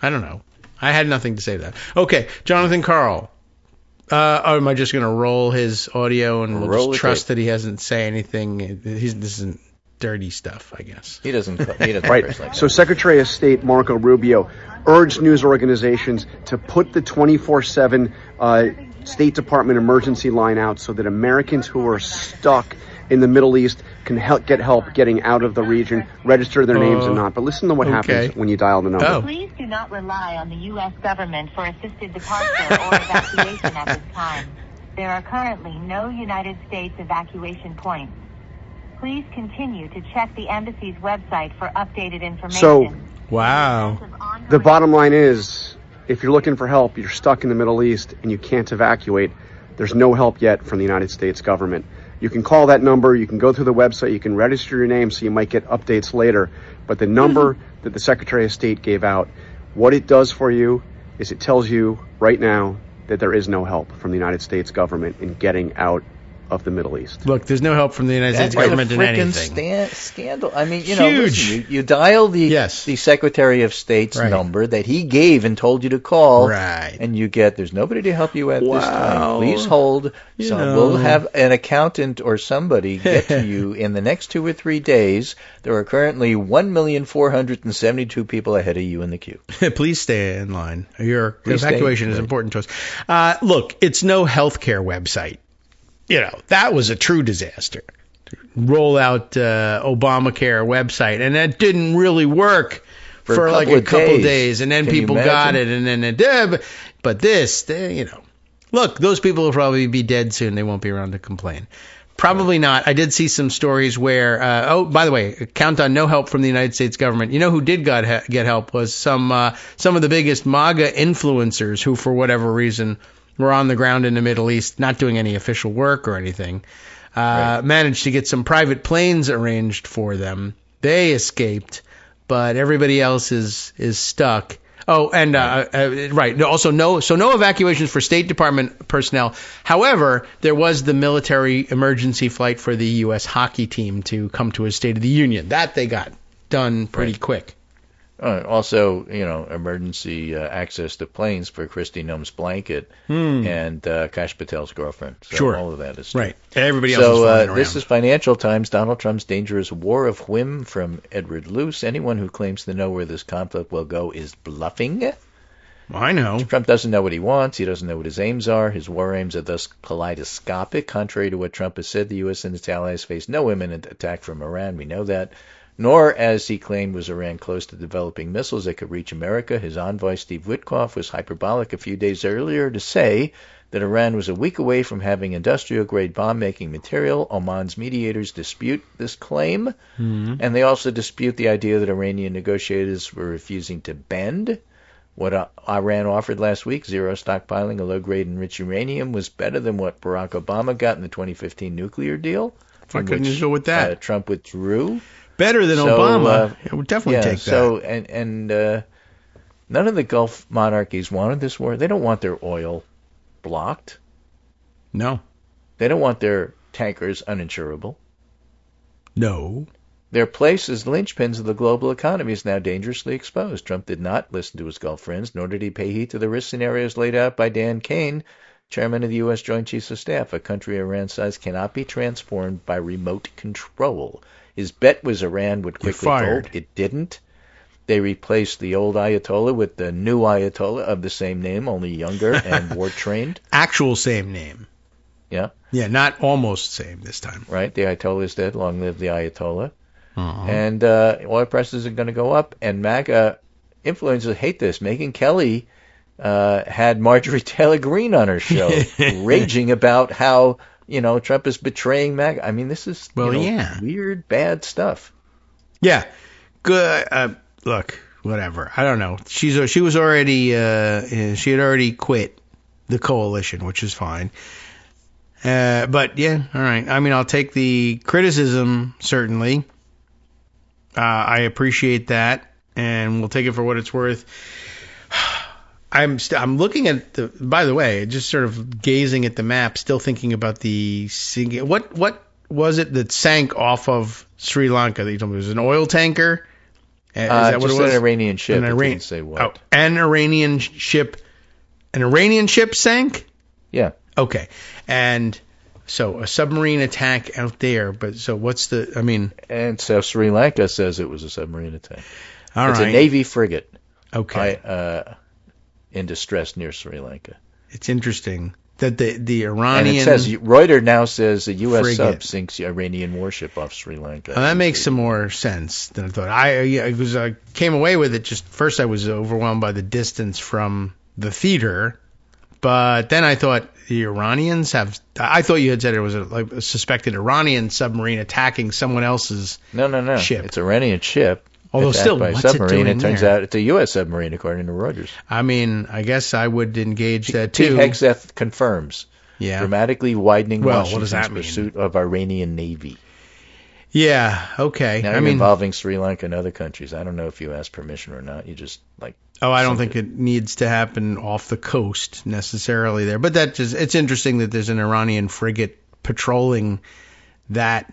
I don't know. I had nothing to say to that. Okay, Jonathan Karl. Am I just going to roll his audio and we'll just trust that he hasn't say anything? This isn't dirty stuff, I guess. He doesn't right. Like that. So Secretary of State Marco Rubio urged news organizations to put the 24/7 State Department emergency line out so that Americans who are stuck in the Middle East can get help getting out of the region, register their names and not. But listen to what happens when you dial the number. Please do not rely on the U.S. government for assisted departure or evacuation at this time. There are currently no United States evacuation points. Please continue to check the embassy's website for updated information. Wow. The bottom line is, if you're looking for help, you're stuck in the Middle East and you can't evacuate, there's no help yet from the United States government. You can call that number, you can go through the website, you can register your name so you might get updates later. But the number that the Secretary of State gave out, what it does for you is it tells you right now that there is no help from the United States government in getting out of the Middle East. Look, there's no help from the United States government in anything. Scandal. I mean, Huge. Listen, you dial the Secretary of State's number that he gave and told you to call, and you get, there's nobody to help you at this time. Please hold. We'll have an accountant or somebody get to you in the next 2 or 3 days. There are currently 1,472 people ahead of you in the queue. Please stay in line. Your evacuation is important to us. Look, it's no healthcare website. That was a true disaster. Roll out Obamacare website, and that didn't really work for like a couple days, and then people got it, and then it did. But this, look, those people will probably be dead soon. They won't be around to complain. Probably not. I did see some stories where, by the way, count on no help from the United States government. You know who did get help was some of the biggest MAGA influencers who, for whatever reason, were on the ground in the Middle East, not doing any official work or anything, managed to get some private planes arranged for them. They escaped, but everybody else is stuck. Oh, and also no evacuations for State Department personnel. However, there was the military emergency flight for the U.S. hockey team to come to a State of the Union. That they got done pretty quick. Also, emergency access to planes for Kristi Noem's blanket and Kash Patel's girlfriend. So all of that is right. Everybody else is flying around. This is Financial Times. Donald Trump's dangerous war of whim from Edward Luce. Anyone who claims to know where this conflict will go is bluffing. Well, I know. Trump doesn't know what he wants. He doesn't know what his aims are. His war aims are thus kaleidoscopic. Contrary to what Trump has said, the U.S. and its allies face no imminent attack from Iran. We know that. Nor, as he claimed, was Iran close to developing missiles that could reach America. His envoy, Steve Witkoff, was hyperbolic a few days earlier to say that Iran was a week away from having industrial-grade bomb-making material. Oman's mediators dispute this claim, and they also dispute the idea that Iranian negotiators were refusing to bend. What Iran offered last week, zero stockpiling of low-grade enriched uranium, was better than what Barack Obama got in the 2015 nuclear deal, from which you go with that? Trump withdrew. Better than Obama. I would definitely take that. So, and none of the Gulf monarchies wanted this war. They don't want their oil blocked. No. They don't want their tankers uninsurable. No. Their place as linchpins of the global economy is now dangerously exposed. Trump did not listen to his Gulf friends, nor did he pay heed to the risk scenarios laid out by Dan Kane, chairman of the U.S. Joint Chiefs of Staff. A country Iran's size cannot be transformed by remote control. His bet was Iran would quickly fold. It didn't. They replaced the old Ayatollah with the new Ayatollah of the same name, only younger and war-trained. Actual same name. Yeah. Yeah, not almost same this time. Right. The Ayatollah is dead. Long live the Ayatollah. And oil prices are going to go up. And MAGA influencers hate this. Megyn Kelly had Marjorie Taylor Greene on her show, raging about how Trump is betraying MAGA. I mean, this is weird, bad stuff. Yeah. Good. Look, whatever. I don't know. She had already quit the coalition, which is fine. But yeah, all right. I mean, I'll take the criticism, certainly. I appreciate that, and we'll take it for what it's worth. I'm looking at by the way, just sort of gazing at the map, still thinking about what was it that sank off of Sri Lanka that you told me? It was an oil tanker? Is that what it was? An Iranian ship. It didn't say what. Oh, an Iranian ship. An Iranian ship sank? Yeah. Okay. And so a submarine attack out there, but so what's And so Sri Lanka says it was a submarine attack. It's a Navy frigate. Okay. In distress near Sri Lanka. It's interesting that the Iranian... And it says, Reuters now says a U.S. sub sinks Iranian warship off Sri Lanka. Well, that makes some more sense than I thought. I came away with it, just first I was overwhelmed by the distance from the theater, but then I thought the Iranians have... I thought you had said it was a suspected Iranian submarine attacking someone else's No. ship. It's an Iranian ship. Although still, by what's submarine, it doing turns there? out it's a U.S. submarine, according to Reuters. I mean, I guess I would engage that Pete too. Hegseth confirms. Yeah. Dramatically widening Well, what does Washington's that mean? pursuit of Iranian Navy. Yeah. Okay. Now involving Sri Lanka and other countries. I don't know if you asked permission or not. You just like. Oh, I don't think it needs to happen off the coast necessarily there. But that just, it's interesting that there's an Iranian frigate patrolling that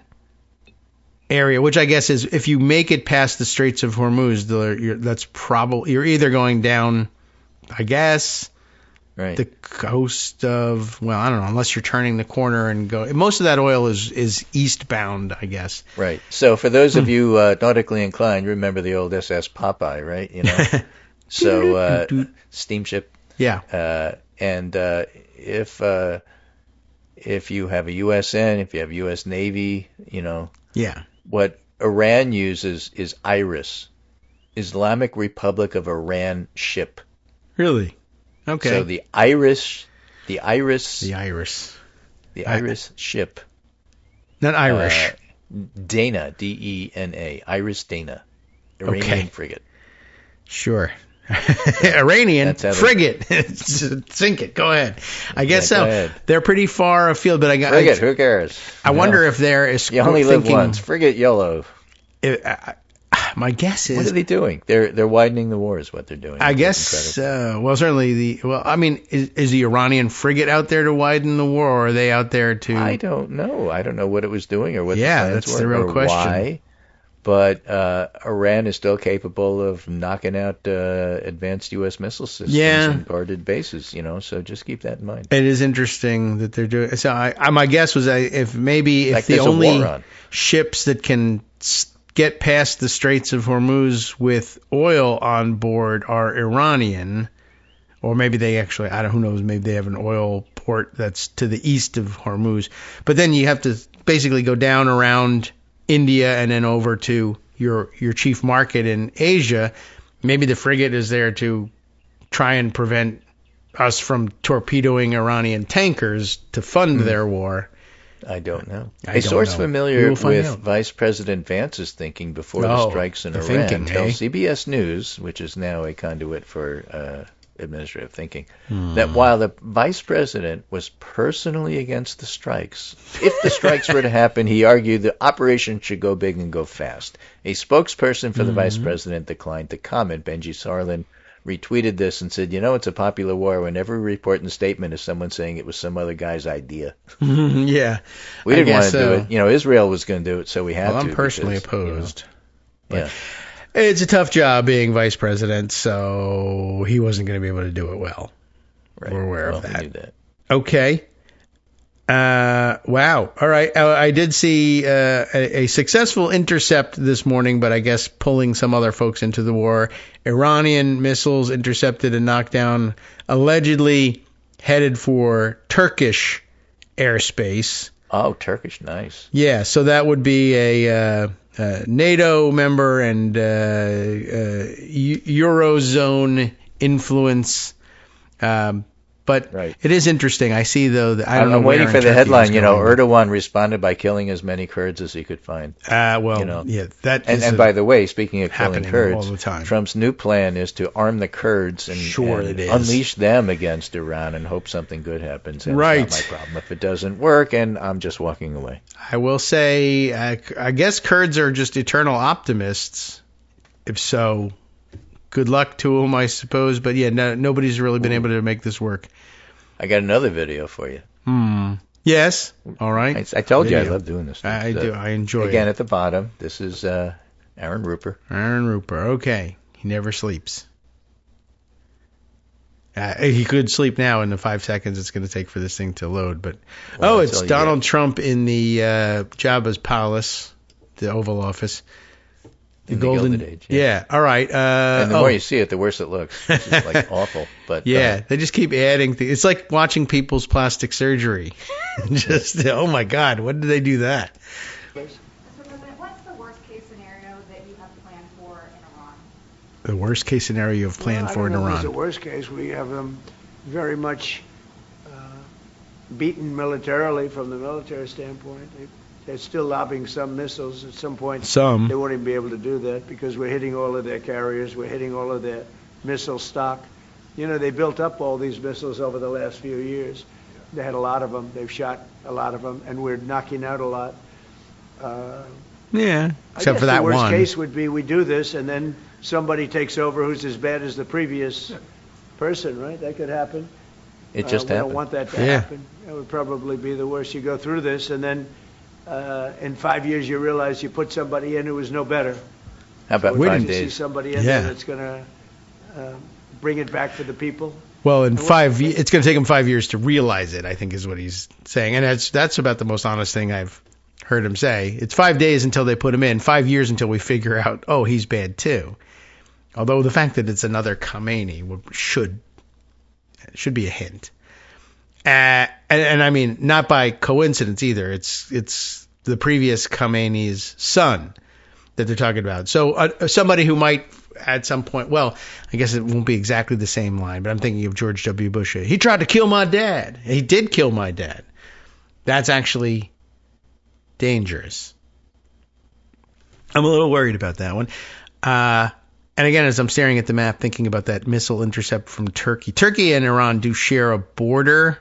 area, which I guess is, if you make it past the Straits of Hormuz, that's probably, you're either going down, I guess, right, the coast of, well, I don't know, unless you're turning the corner and go. Most of that oil is eastbound, I guess. Right. So for those of you nautically inclined, remember the old SS Popeye, right? You know. So steamship. Yeah. And if you have a USN, if you have U.S. Navy, you know. Yeah. What Iran uses is IRIS, Islamic Republic of Iran ship. Really? Okay. So the IRIS ship. Not Irish. Dana, D-E-N-A, IRIS Dana, Iranian frigate. Sure. Iranian frigate. Sink it. Go ahead. I guess so. Ahead. They're pretty far afield, but frigate. Who cares? I wonder if there is. You only live once. Frigate YOLO. My guess is. What are they doing? They're widening the war. Is what they're doing. I guess. Well, certainly I mean, is the Iranian frigate out there to widen the war, or are they out there to? I don't know. I don't know what it was doing or what. Yeah, the plans that's were, the real or question. Why. But Iran is still capable of knocking out advanced U.S. missile systems and guarded bases, you know, so just keep that in mind. It is interesting that they're doing. So my guess was if like the only ships that can get past the Straits of Hormuz with oil on board are Iranian, or maybe they actually, who knows, maybe they have an oil port that's to the east of Hormuz. But then you have to basically go down around India and then over to your chief market in Asia. Maybe the frigate is there to try and prevent us from torpedoing Iranian tankers to fund their war. I don't know. A source familiar with Vice President Vance's thinking before the strikes in Iran tells CBS News, which is now a conduit for administrative thinking, that while the vice president was personally against the strikes, if the strikes were to happen, he argued the operation should go big and go fast. A spokesperson for the vice president declined to comment. Benji Sarlin retweeted this and said, it's a popular war when every report and statement is someone saying it was some other guy's idea. Yeah. We didn't want to do it. Israel was going to do it, so we had to. I'm personally opposed. Yeah. It's a tough job being vice president, so he wasn't going to be able to do it well. Right. We're aware of We knew that. Okay. Wow. All right. I did see a successful intercept this morning, but I guess pulling some other folks into the war. Iranian missiles intercepted and knocked down, allegedly headed for Turkish airspace. Oh, Turkish, nice. Yeah, so that would be a NATO member and Eurozone influence. But it is interesting. I see, though, that I'm waiting for the headline. Erdogan responded by killing as many Kurds as he could find. Yeah, that is. And by the way, speaking of killing Kurds, all the time. Trump's new plan is to arm the Kurds and unleash them against Iran and hope something good happens. That's not my problem. If it doesn't work, and I'm just walking away. I will say, I guess Kurds are just eternal optimists. If so, good luck to them, I suppose. But nobody's really been able to make this work. I got another video for you. Yes. All right. I told you I love doing this. I do. I enjoy it. Again, at the bottom, this is Aaron Rupert. Aaron Rupert. Okay. He never sleeps. He could sleep now in the 5 seconds it's going to take for this thing to load. But it's Donald Trump in the Jabba's palace, the Oval Office. The Golden Age. Yeah. All right. And the more you see it, the worse it looks. It's just like awful. But they just keep adding things. It's like watching people's plastic surgery. Just oh my God, when did they do that? Mr. President, what's the worst case scenario that you have planned for in Iran? The worst case scenario you have planned for in Iran. The worst case, we have them very much beaten militarily from the military standpoint. They're still lobbing some missiles. At some point, Some. they won't even be able to do that because we're hitting all of their carriers. We're hitting all of their missile stock. You know, they built up all these missiles over the last few years. They had a lot of them. They've shot a lot of them, and we're knocking out a lot. Yeah, except for that one. The worst one. case would be we do this, and then somebody takes over who's as bad as the previous person, right? That could happen. It just we happened. don't want that to happen. That would probably be the worst. You go through this, and then in 5 years you realize you put somebody in who was no better. How about so 5 you days? See somebody in there that's going to bring it back for the people. Well, it's going to take him 5 years to realize it, I think is what he's saying. And that's about the most honest thing I've heard him say. It's 5 days until they put him in, 5 years until we figure out, oh, he's bad too. Although the fact that it's another Khomeini should be a hint. And I mean, not by coincidence either. It's the previous Khomeini's son that they're talking about. So somebody who might at some point, well, I guess it won't be exactly the same line, but I'm thinking of George W. Bush. He tried to kill my dad. He did kill my dad. That's actually dangerous. I'm a little worried about that one. And again, as I'm staring at the map, thinking about that missile intercept from Turkey. Turkey and Iran do share a border,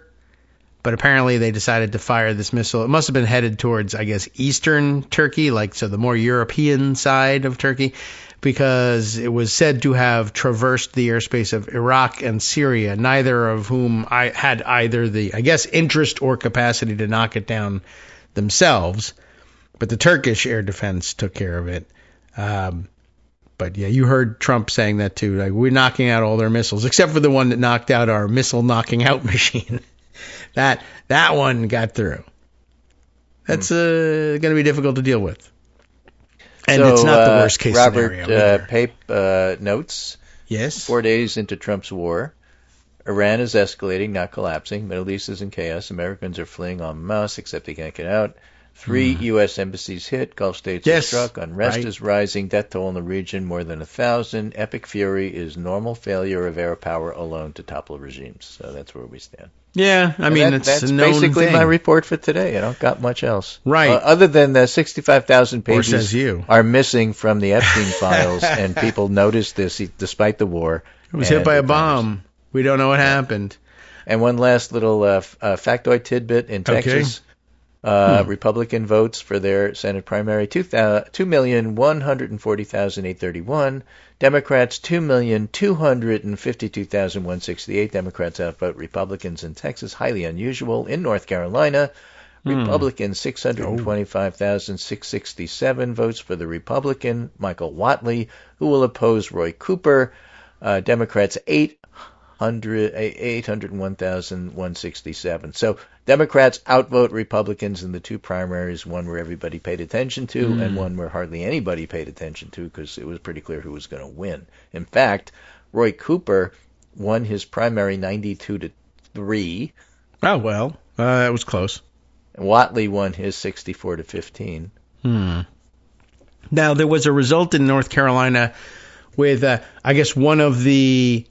but apparently they decided to fire this missile. It must have been headed towards, I guess, eastern Turkey, so the more European side of Turkey, because it was said to have traversed the airspace of Iraq and Syria, neither of whom had either the, I guess, interest or capacity to knock it down themselves. But the Turkish air defense took care of it. But yeah, you heard Trump saying that too. Like, we're knocking out all their missiles, except for the one that knocked out our missile knocking out machine. that one got through. That's going to be difficult to deal with. And it's not the worst case scenario. Robert Pape notes, yes, 4 days into Trump's war, Iran is escalating, not collapsing. Middle East is in chaos. Americans are fleeing en masse, except they can't get out. 3 U.S. embassies hit. Gulf states are struck. Unrest is rising. Death toll in the region, more than 1,000. Epic fury is normal failure of air power alone to topple regimes. So that's where we stand. Yeah, I mean, that's that's a known basically thing. my report for today. I don't got much else. Right. Other than the 65,000 pages says you. are missing from the Epstein files, and people noticed this despite the war. It was hit by a bomb. We don't know what happened. And one last little factoid tidbit in Texas. Republican votes for their Senate primary, 2,140,831. Democrats, 2,252,168. Democrats outvote Republicans in Texas, highly unusual. In North Carolina, Republicans, 625,667 votes for the Republican, Michael Whatley, who will oppose Roy Cooper. Democrats, 801,167. So Democrats outvote Republicans in the two primaries, one where everybody paid attention to and one where hardly anybody paid attention to because it was pretty clear who was going to win. In fact, Roy Cooper won his primary 92-3. Oh, well, that was close. And Whatley won his 64-15. Now, there was a result in North Carolina with, I guess, one of the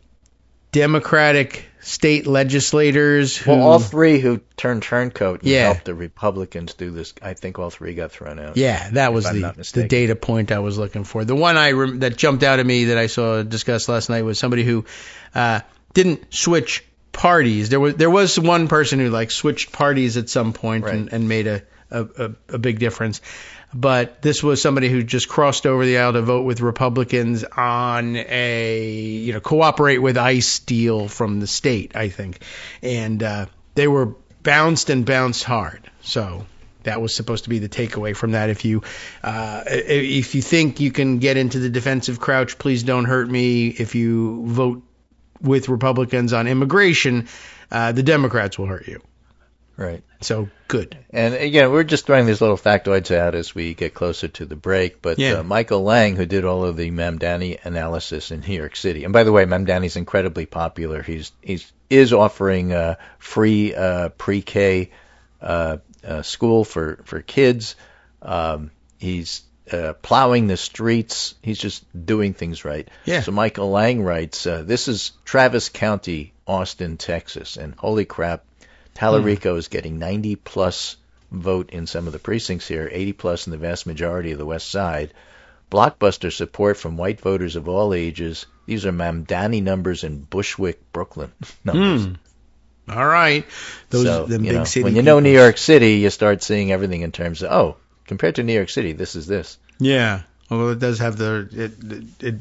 Democratic state legislators who... Well, all three who turned turncoat and helped the Republicans do this, I think all three got thrown out. Yeah, that was the data point I was looking for. The one that jumped out at me that I saw discussed last night was somebody who didn't switch parties. There was one person who switched parties at some point and made a big difference. But this was somebody who just crossed over the aisle to vote with Republicans on a, cooperate with ICE deal from the state, I think. And they were bounced hard. So that was supposed to be the takeaway from that. If you think you can get into the defensive crouch, please don't hurt me. If you vote with Republicans on immigration, the Democrats will hurt you. Right. So, good. And again, we're just throwing these little factoids out as we get closer to the break. But Michael Lang, who did all of the Mamdani analysis in New York City, and by the way, Mamdani's incredibly popular. He is offering free pre-K school for kids. He's plowing the streets. He's just doing things right. Yeah. So Michael Lang writes, this is Travis County, Austin, Texas, and holy crap, Talarico is getting 90-plus vote in some of the precincts here, 80 plus in the vast majority of the West Side. Blockbuster support from white voters of all ages. These are Mamdani numbers in Bushwick, Brooklyn numbers. All right. Those So, the you big know, city. when you know New York City, you start seeing everything in terms of, oh, compared to New York City, this is this. Yeah. Although it does have the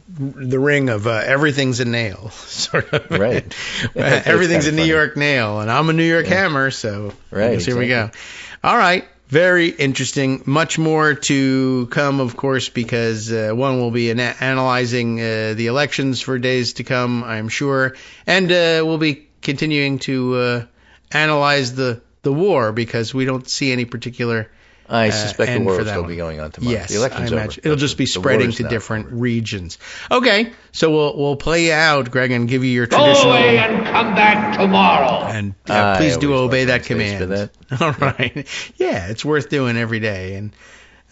ring of everything's a nail, sort of. Right. Everything's a kinda New funny. York nail, and I'm a New York hammer, so Right, I guess here we go. exactly. All right. Very interesting. Much more to come, of course, because one will be analyzing the elections for days to come, I'm sure, and we'll be continuing to analyze the war because we don't see any particular I suspect the end war for will that still one. be going on tomorrow. Yes, The election's I over. imagine it'll just be The war spreading is to not different over. regions. Okay, so we'll play you out, Greg, and give you your Go traditional. away and come back tomorrow. And I please do always obey love that Wednesdays command. for All right. Yeah, it's worth doing every day. And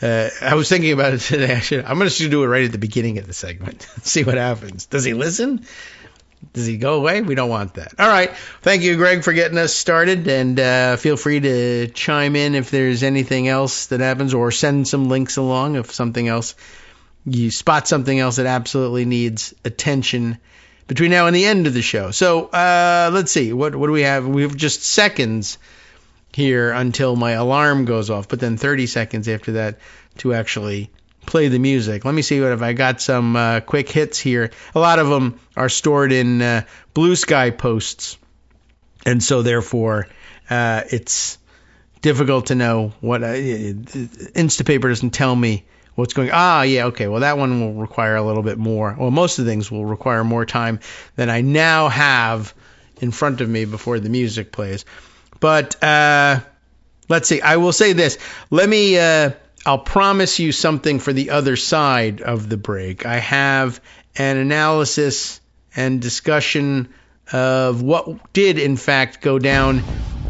I was thinking about it today. I'm going to do it right at the beginning of the segment. See what happens. Does he listen? Does he go away? We don't want that. All right. Thank you, Greg, for getting us started. And feel free to chime in if there's anything else that happens, or send some links along if something else, you spot something else that absolutely needs attention between now and the end of the show. So let's see. What do we have? We have just seconds here until my alarm goes off, but then 30 seconds after that to actually play the music. Let me see what if I got some quick hits here. A lot of them are stored in Blue Sky posts, and so therefore it's difficult to know what Instapaper doesn't tell me what's going. Okay. Well, that one will require a little bit more. Well, most of the things will require more time than I now have in front of me before the music plays. But let's see. I will say this. I'll promise you something for the other side of the break. I have an analysis and discussion of what did, in fact, go down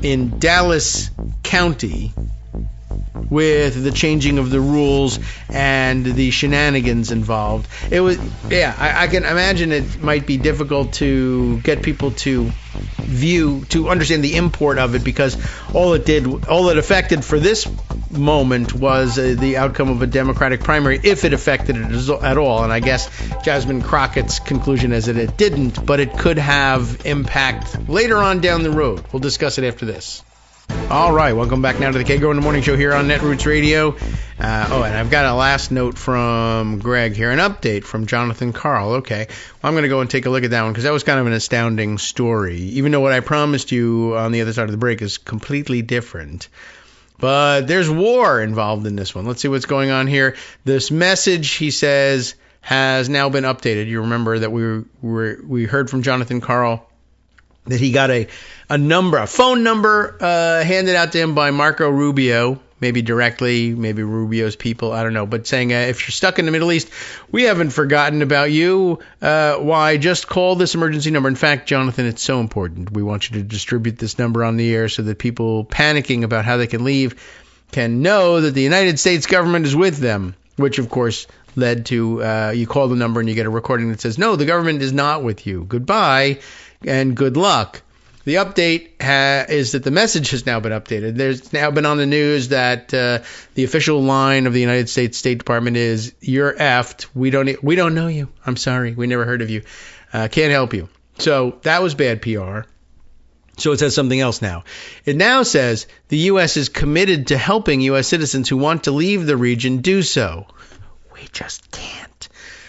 in Dallas County with the changing of the rules and the shenanigans involved. It was, I can imagine it might be difficult to get people to understand the import of it, because all it affected for this moment was the outcome of a Democratic primary, if it affected it at all. And I guess Jasmine Crockett's conclusion is that it didn't, but it could have impact later on down the road. We'll discuss it after this. All right, welcome back now to the Kagro in the Morning Show here on Netroots Radio. And I've got a last note from Greg here, an update from Jonathan Karl. Okay, well, I'm going to go and take a look at that one, because that was kind of an astounding story, even though what I promised you on the other side of the break is completely different. But there's war involved in this one. Let's see what's going on here. This message, he says, has now been updated. You remember that we heard from Jonathan Karl that he got a phone number handed out to him by Marco Rubio, maybe directly, maybe Rubio's people, I don't know, but saying, if you're stuck in the Middle East, we haven't forgotten about you. Why, just call this emergency number. In fact, Jonathan, it's so important. We want you to distribute this number on the air so that people panicking about how they can leave can know that the United States government is with them, which, of course, led to you call the number and you get a recording that says, no, the government is not with you. Goodbye and good luck. The update is that the message has now been updated. There's now been on the news that the official line of the United States State Department is, you're effed. We don't know you. I'm sorry. We never heard of you. Can't help you. So that was bad PR. So it says something else now. It now says the U.S. is committed to helping U.S. citizens who want to leave the region do so. We just can't.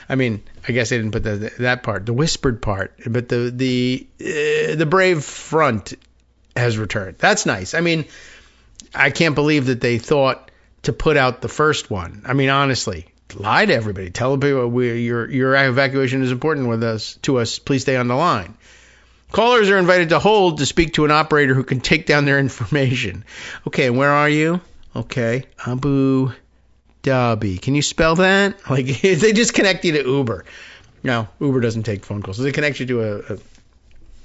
I mean, I guess they didn't put that part, the whispered part, but the brave front has returned. That's nice. I mean, I can't believe that they thought to put out the first one. I mean, honestly, lie to everybody. Tell people your evacuation is important to us. Please stay on the line. Callers are invited to hold to speak to an operator who can take down their information. Okay, where are you? Okay, Abu Dhabi. Can you spell that? Like, they just connect you to Uber. No, Uber doesn't take phone calls. So they connect you to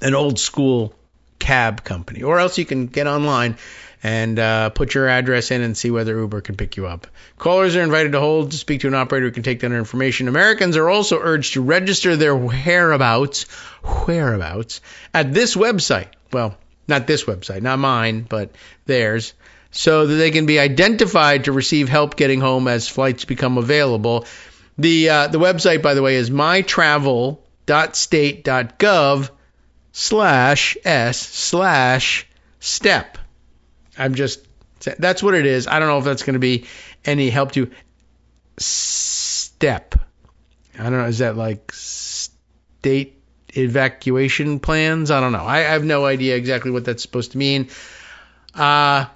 an old school cab company. Or else you can get online and put your address in and see whether Uber can pick you up. Callers are invited to hold to speak to an operator who can take down their information. Americans are also urged to register their whereabouts at this website. Well, not this website, not mine, but theirs. so that they can be identified to receive help getting home as flights become available. The website, by the way, is mytravel.state.gov/s/step. That's what it is. I don't know if that's going to be any help to you. Step. I don't know. Is that like state evacuation plans? I don't know. I have no idea exactly what that's supposed to mean. I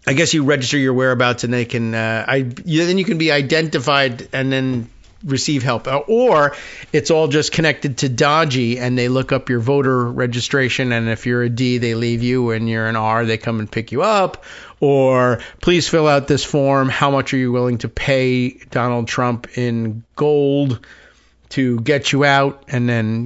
guess you register your whereabouts and they can, then you can be identified and then receive help. Or it's all just connected to Dodgy and they look up your voter registration, and if you're a D, they leave you, and you're an R, they come and pick you up. Or please fill out this form. How much are you willing to pay Donald Trump in gold to get you out? And then,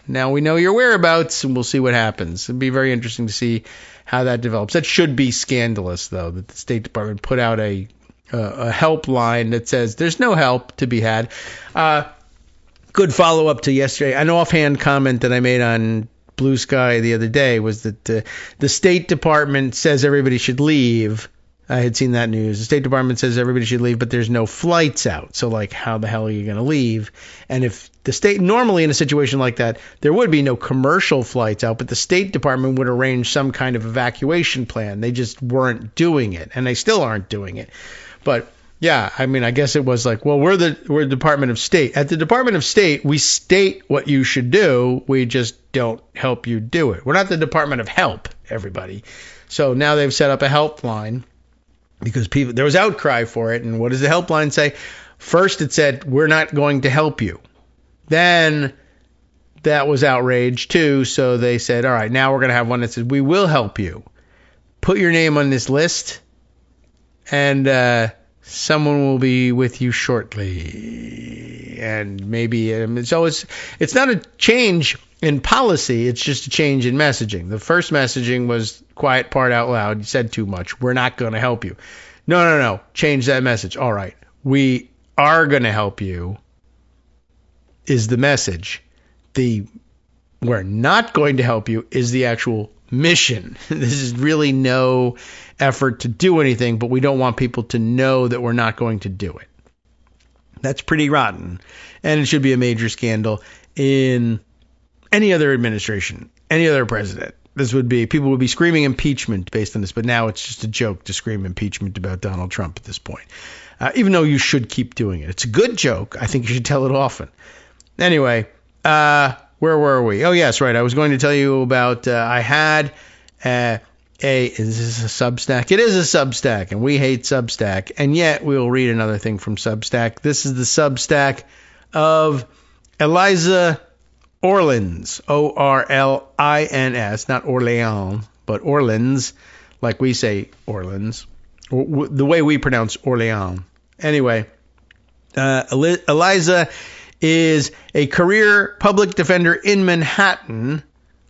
now we know your whereabouts, and we'll see what happens. It'd be very interesting to see how that develops. That should be scandalous, though, that the State Department put out a helpline that says there's no help to be had. Good follow-up to yesterday. An offhand comment that I made on Blue Sky the other day was that the State Department says everybody should leave. I had seen that news. The State Department says everybody should leave, but there's no flights out. So, how the hell are you going to leave? And if the state, normally in a situation like that, there would be no commercial flights out, but the State Department would arrange some kind of evacuation plan. They just weren't doing it, and they still aren't doing it. But yeah, I guess it was we're the Department of State. At the Department of State, we state what you should do. We just don't help you do it. We're not the Department of Help, everybody. So now they've set up a helpline because there was outcry for it. And what does the helpline say? First, it said, we're not going to help you. Then that was outrage too. So they said, all right, now we're going to have one that says, we will help you. Put your name on this list, and someone will be with you shortly. And maybe so it's not a change in policy, it's just a change in messaging. The first messaging was quiet part out loud. You said too much. We're not going to help you. No. Change that message. All right. We are going to help you is the message. We're not going to help you is the actual mission. This is really no effort to do anything, but we don't want people to know that we're not going to do it. That's pretty rotten. And it should be a major scandal in any other administration, any other president. People would be screaming impeachment based on this, but now it's just a joke to scream impeachment about Donald Trump at this point. Even though you should keep doing it. It's a good joke. I think you should tell it often. Anyway, where were we? Oh, yes, right. I was going to tell you about, I had is this a Substack? It is a Substack, and we hate Substack. And yet we'll read another thing from Substack. This is the Substack of Eliza Orleans, Orlins, not Orleans, but Orleans, like we say Orleans, the way we pronounce Orleans. Anyway, Eliza is a career public defender in Manhattan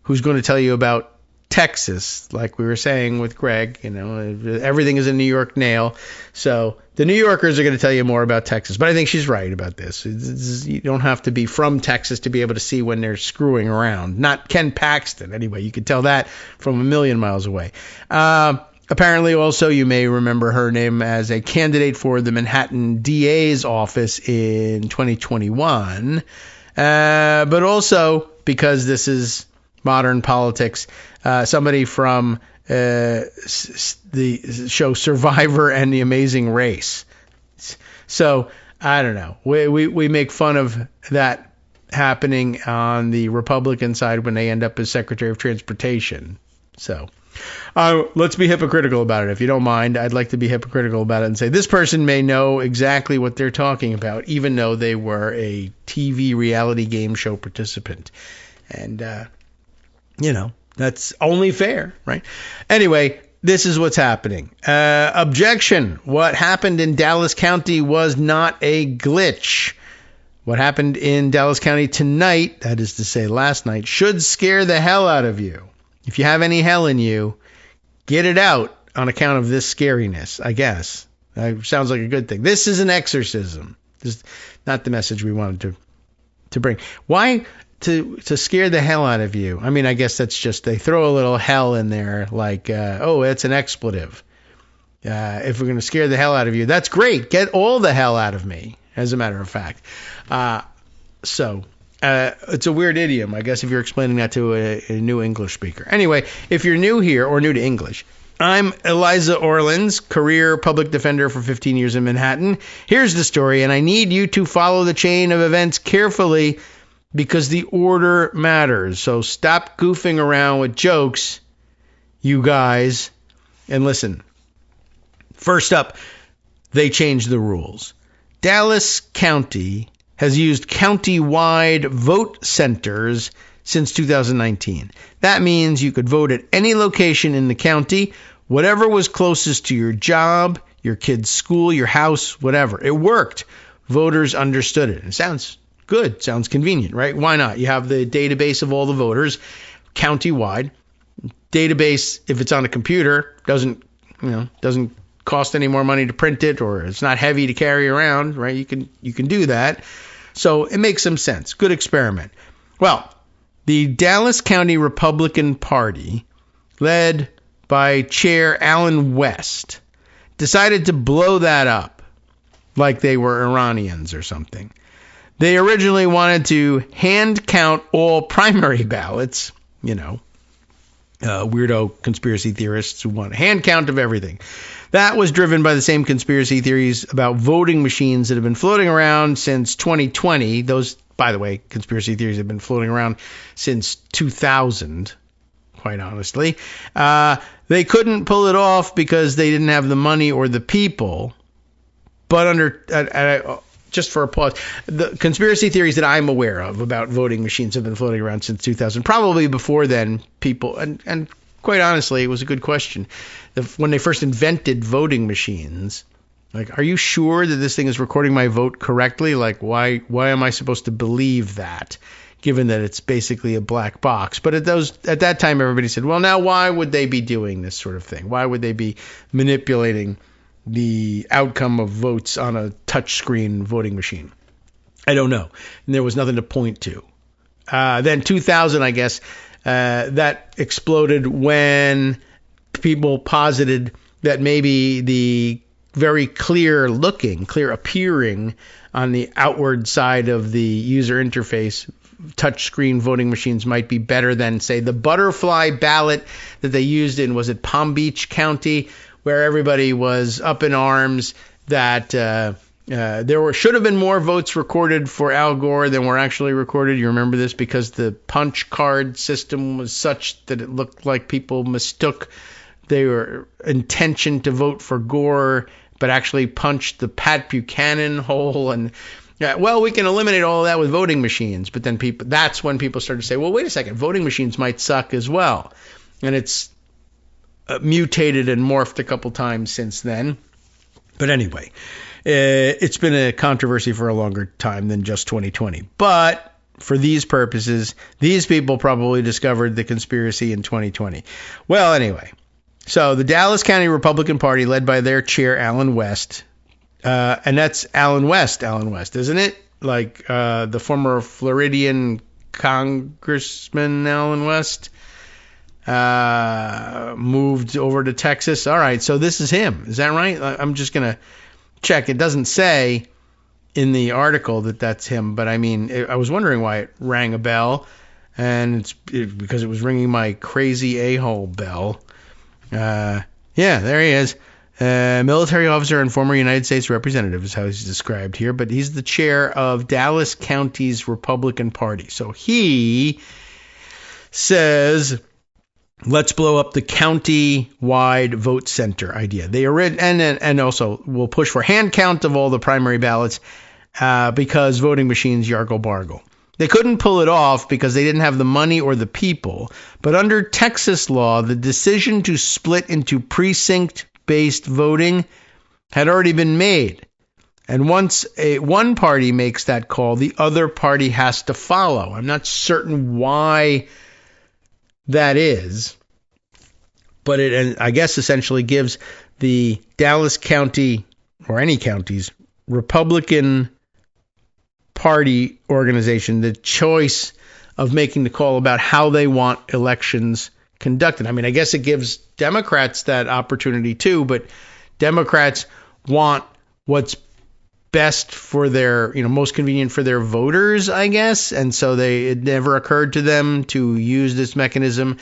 who's going to tell you about Texas, like we were saying with Greg. Everything is a New York nail. So the New Yorkers are going to tell you more about Texas. But I think she's right about this. You don't have to be from Texas to be able to see when they're screwing around. Not Ken Paxton, anyway. You could tell that from a million miles away. Apparently, also, you may remember her name as a candidate for the Manhattan DA's office in 2021. But also, because this is modern politics, somebody from the show Survivor and The Amazing Race. So, I don't know. We make fun of that happening on the Republican side when they end up as Secretary of Transportation. So, let's be hypocritical about it. If you don't mind, I'd like to be hypocritical about it and say this person may know exactly what they're talking about, even though they were a TV reality game show participant. And, that's only fair, right? Anyway, this is what's happening. Objection. What happened in Dallas County was not a glitch. What happened in Dallas County tonight, that is to say last night, should scare the hell out of you. If you have any hell in you, get it out on account of this scariness, I guess. Sounds like a good thing. This is an exorcism. This is not the message we wanted to bring. Why to scare the hell out of you? I mean, I guess that's just they throw a little hell in there like, it's an expletive. If we're going to scare the hell out of you, that's great. Get all the hell out of me, as a matter of fact. It's a weird idiom, I guess, if you're explaining that to a new English speaker. Anyway, if you're new here or new to English, I'm Eliza Orlins, career public defender for 15 years in Manhattan. Here's the story, and I need you to follow the chain of events carefully because the order matters. So stop goofing around with jokes, you guys, and listen. First up, they changed the rules. Dallas County has used county-wide vote centers since 2019. That means you could vote at any location in the county, whatever was closest to your job, your kid's school, your house, whatever. It worked. Voters understood it. It sounds good. Sounds convenient, right? Why not? You have the database of all the voters, county-wide. Database, if it's on a computer, doesn't cost any more money to print it, or it's not heavy to carry around, right? You can do that. So it makes some sense. Good experiment. Well, the Dallas County Republican Party, led by Chair Alan West, decided to blow that up like they were Iranians or something. They originally wanted to hand count all primary ballots, weirdo conspiracy theorists who want a hand count of everything. That was driven by the same conspiracy theories about voting machines that have been floating around since 2020. Those, by the way, conspiracy theories have been floating around since 2000, quite honestly. They couldn't pull it off because they didn't have the money or the people. But just for a pause, the conspiracy theories that I'm aware of about voting machines have been floating around since 2000. Probably before then, people, and quite honestly, it was a good question. When they first invented voting machines, like, are you sure that this thing is recording my vote correctly? Like, why am I supposed to believe that, given that it's basically a black box? But at that time, everybody said, well, now why would they be doing this sort of thing? Why would they be manipulating the outcome of votes on a touchscreen voting machine? I don't know. And there was nothing to point to. Then 2000, I guess, that exploded when people posited that maybe the very clear appearing on the outward side of the user interface touchscreen voting machines might be better than, say, the butterfly ballot that they used in, was it Palm Beach County, where everybody was up in arms that should have been more votes recorded for Al Gore than were actually recorded. You remember this because the punch card system was such that it looked like people mistook their intention to vote for Gore, but actually punched the Pat Buchanan hole. And we can eliminate all of that with voting machines. But then that's when people started to say, well, wait a second, voting machines might suck as well. And it's mutated and morphed a couple times since then. But anyway, it's been a controversy for a longer time than just 2020. But for these purposes, these people probably discovered the conspiracy in 2020. Well, anyway, so the Dallas County Republican Party, led by their chair, Alan West, and that's Alan West, isn't it? Like the former Floridian Congressman Alan West moved over to Texas. All right, so this is him. Is that right? I'm just going to check. It doesn't say in the article that that's him, but I mean, I was wondering why it rang a bell, and because it was ringing my crazy a-hole bell. Yeah, there he is. Military officer and former United States representative is how he's described here, but he's the chair of Dallas County's Republican Party. So he says, let's blow up the county-wide vote center idea. And also we'll push for hand count of all the primary ballots because voting machines yargle-bargle. They couldn't pull it off because they didn't have the money or the people. But under Texas law, the decision to split into precinct-based voting had already been made. And once one party makes that call, the other party has to follow. I'm not certain why that is, but it, I guess, essentially gives the Dallas County, or any county's, Republican Party organization the choice of making the call about how they want elections conducted. I mean, I guess it gives Democrats that opportunity too, but Democrats want what's best for their, most convenient for their voters, I guess. And so it never occurred to them to use this mechanism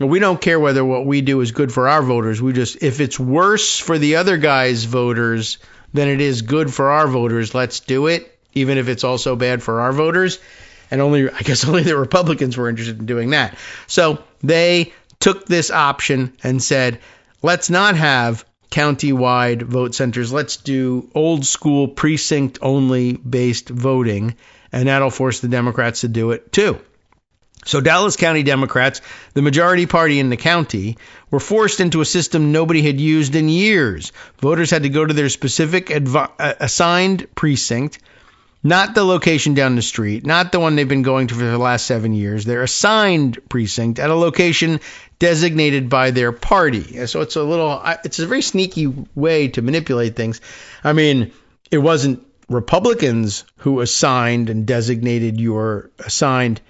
we don't care whether what we do is good for our voters. If it's worse for the other guy's voters than it is good for our voters, let's do it, even if it's also bad for our voters. And only the Republicans were interested in doing that. So they took this option and said, let's not have county-wide vote centers. Let's do old school precinct only based voting. And that'll force the Democrats to do it too. So Dallas County Democrats, the majority party in the county, were forced into a system nobody had used in years. Voters had to go to their specific assigned precinct, not the location down the street, not the one they've been going to for the last 7 years, their assigned precinct at a location designated by their party. So it's a very sneaky way to manipulate things. I mean, it wasn't Republicans who assigned and designated your assigned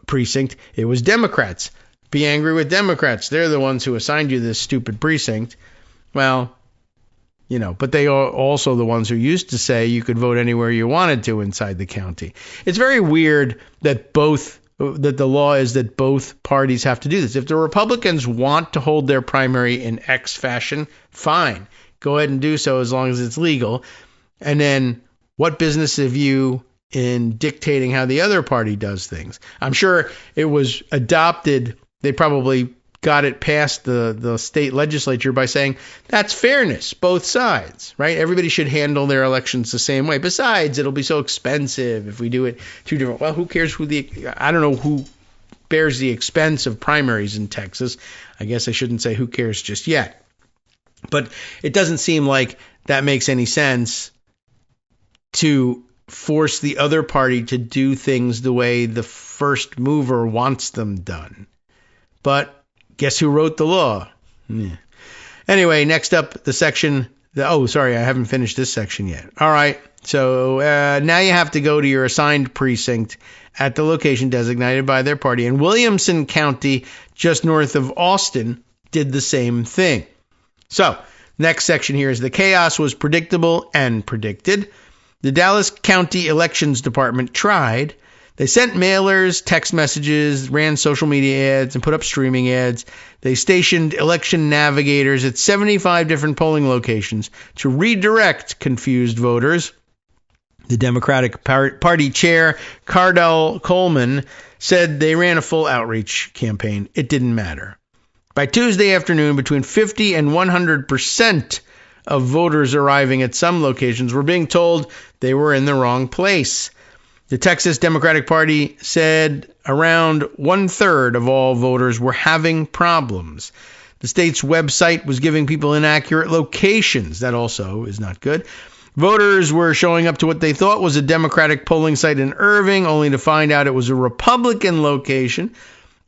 precinct. It was Democrats. Be angry with Democrats. They're the ones who assigned you this stupid precinct. Well, but they are also the ones who used to say you could vote anywhere you wanted to inside the county. It's very weird that the law is that both parties have to do this. If the Republicans want to hold their primary in X fashion, fine. Go ahead and do so as long as it's legal. And then what business have you in dictating how the other party does things? I'm sure it was adopted. They probably got it past the state legislature by saying that's fairness, both sides, right? Everybody should handle their elections the same way. Besides, it'll be so expensive if we do it two different. Well, who cares I don't know who bears the expense of primaries in Texas. I guess I shouldn't say who cares just yet. But it doesn't seem like that makes any sense to force the other party to do things the way the first mover wants them done. But guess who wrote the law? Yeah. Anyway, next up, the section. I haven't finished this section yet. All right. So now you have to go to your assigned precinct at the location designated by their party. And Williamson County, just north of Austin, did the same thing. So next section here is the chaos was predictable and predicted. The Dallas County Elections Department tried. They sent mailers, text messages, ran social media ads, and put up streaming ads. They stationed election navigators at 75 different polling locations to redirect confused voters. The Democratic Party chair, Cardell Coleman, said they ran a full outreach campaign. It didn't matter. By Tuesday afternoon, between 50 and 100% of voters arriving at some locations were being told they were in the wrong place. The Texas Democratic Party said around 1/3 of all voters were having problems. The state's website was giving people inaccurate locations. That also is not good. Voters were showing up to what they thought was a Democratic polling site in Irving, only to find out it was a Republican location,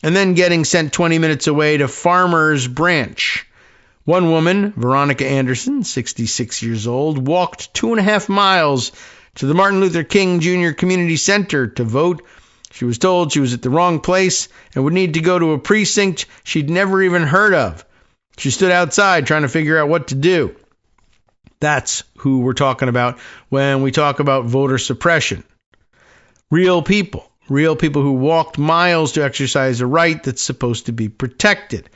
and then getting sent 20 minutes away to Farmers Branch. One woman, Veronica Anderson, 66 years old, walked 2.5 miles to the Martin Luther King Jr. Community Center to vote. She was told she was at the wrong place and would need to go to a precinct she'd never even heard of. She stood outside trying to figure out what to do. That's who we're talking about when we talk about voter suppression. Real people who walked miles to exercise a right that's supposed to be protected.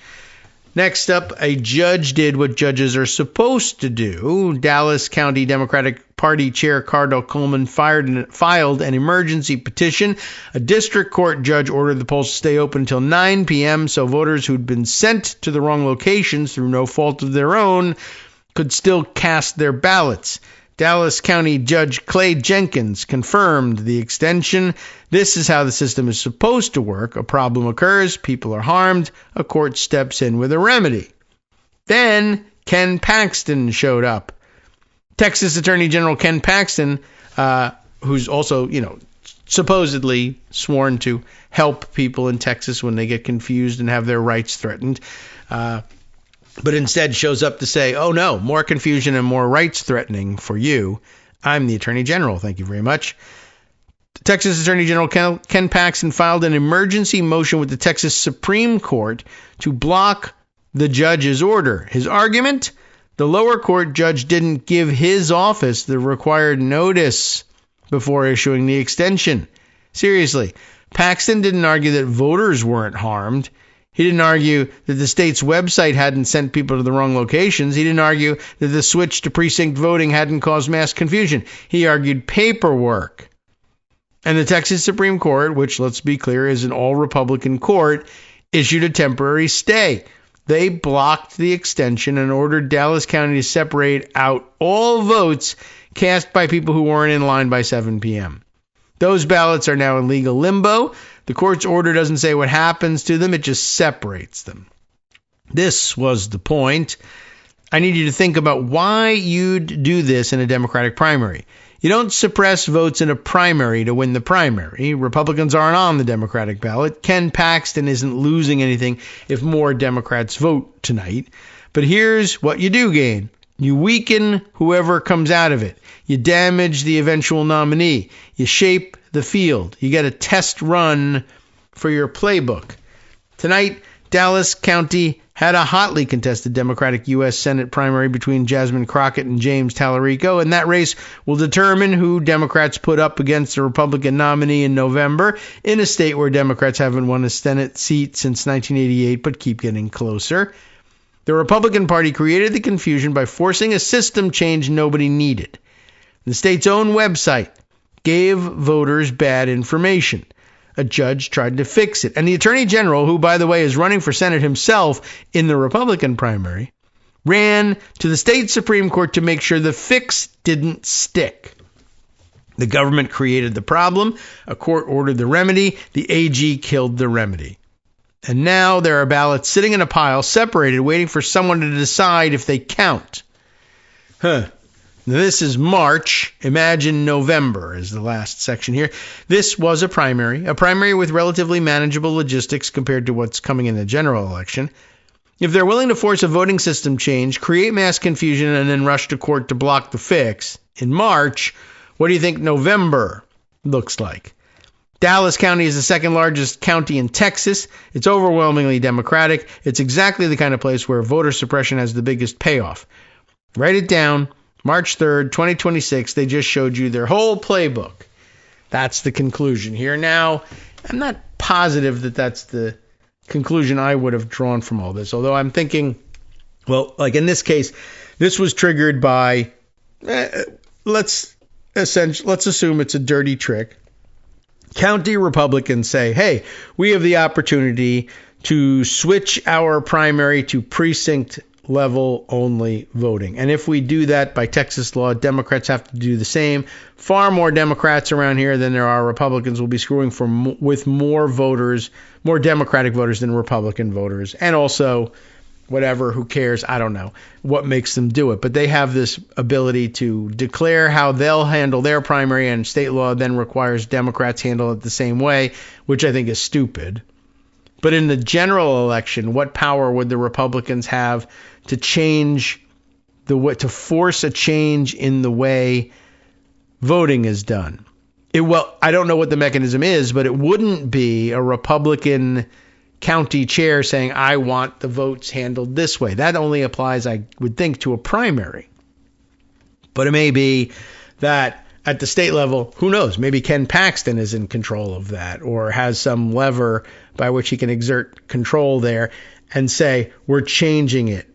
Next up, a judge did what judges are supposed to do. Dallas County Democratic Party Chair Cardell Coleman filed an emergency petition. A district court judge ordered the polls to stay open until 9 p.m. so voters who'd been sent to the wrong locations through no fault of their own could still cast their ballots. Dallas County Judge Clay Jenkins confirmed the extension. This is how the system is supposed to work. A problem occurs, people are harmed, a court steps in with a remedy. Then Ken Paxton showed up. Texas Attorney General Ken Paxton, who's also, supposedly sworn to help people in Texas when they get confused and have their rights threatened, but instead shows up to say, oh no, more confusion and more rights threatening for you. I'm the Attorney General. Thank you very much. Texas Attorney General Ken Paxton filed an emergency motion with the Texas Supreme Court to block the judge's order. His argument? The lower court judge didn't give his office the required notice before issuing the extension. Seriously, Paxton didn't argue that voters weren't harmed. He didn't argue that the state's website hadn't sent people to the wrong locations. He didn't argue that the switch to precinct voting hadn't caused mass confusion. He argued paperwork. And the Texas Supreme Court, which, let's be clear, is an all-Republican court, issued a temporary stay. They blocked the extension and ordered Dallas County to separate out all votes cast by people who weren't in line by 7 p.m. Those ballots are now in legal limbo. The court's order doesn't say what happens to them, it just separates them. This was the point. I need you to think about why you'd do this in a Democratic primary. You don't suppress votes in a primary to win the primary. Republicans aren't on the Democratic ballot. Ken Paxton isn't losing anything if more Democrats vote tonight. But here's what you do gain. You weaken whoever comes out of it. You damage the eventual nominee. You shape the field. You get a test run for your playbook. Tonight, Dallas County had a hotly contested Democratic U.S. Senate primary between Jasmine Crockett and James Talarico, and that race will determine who Democrats put up against the Republican nominee in November in a state where Democrats haven't won a Senate seat since 1988 but keep getting closer. The Republican Party created the confusion by forcing a system change nobody needed. The state's own website gave voters bad information. A judge tried to fix it. And the Attorney General, who, by the way, is running for Senate himself in the Republican primary, ran to the state Supreme Court to make sure the fix didn't stick. The government created the problem. A court ordered the remedy. The AG killed the remedy. And now there are ballots sitting in a pile, separated, waiting for someone to decide if they count. This is March. Imagine November is the last section here. This was a primary with relatively manageable logistics compared to what's coming in the general election. If they're willing to force a voting system change, create mass confusion, and then rush to court to block the fix in March, what do you think November looks like? Dallas County is the second largest county in Texas. It's overwhelmingly Democratic. It's exactly the kind of place where voter suppression has the biggest payoff. Write it down. March 3rd, 2026, they just showed you their whole playbook. That's the conclusion here. Now, I'm not positive that that's the conclusion I would have drawn from all this, although I'm thinking, well, like in this case, this was triggered by, let's assume it's a dirty trick. County Republicans say, hey, we have the opportunity to switch our primary to precinct level only voting. And if we do that by Texas law, Democrats have to do the same. Far more Democrats around here than there are Republicans will be screwing with more voters, more Democratic voters than Republican voters. And also, whatever, who cares? I don't know what makes them do it. But they have this ability to declare how they'll handle their primary, and state law then requires Democrats handle it the same way, which I think is stupid. But in the general election, what power would the Republicans have to change to force a change in the way voting is done? Well, I don't know what the mechanism is, but it wouldn't be a Republican county chair saying, I want the votes handled this way. That only applies, I would think, to a primary. But it may be that at the state level, who knows, maybe Ken Paxton is in control of that or has some lever by which he can exert control there and say, we're changing it.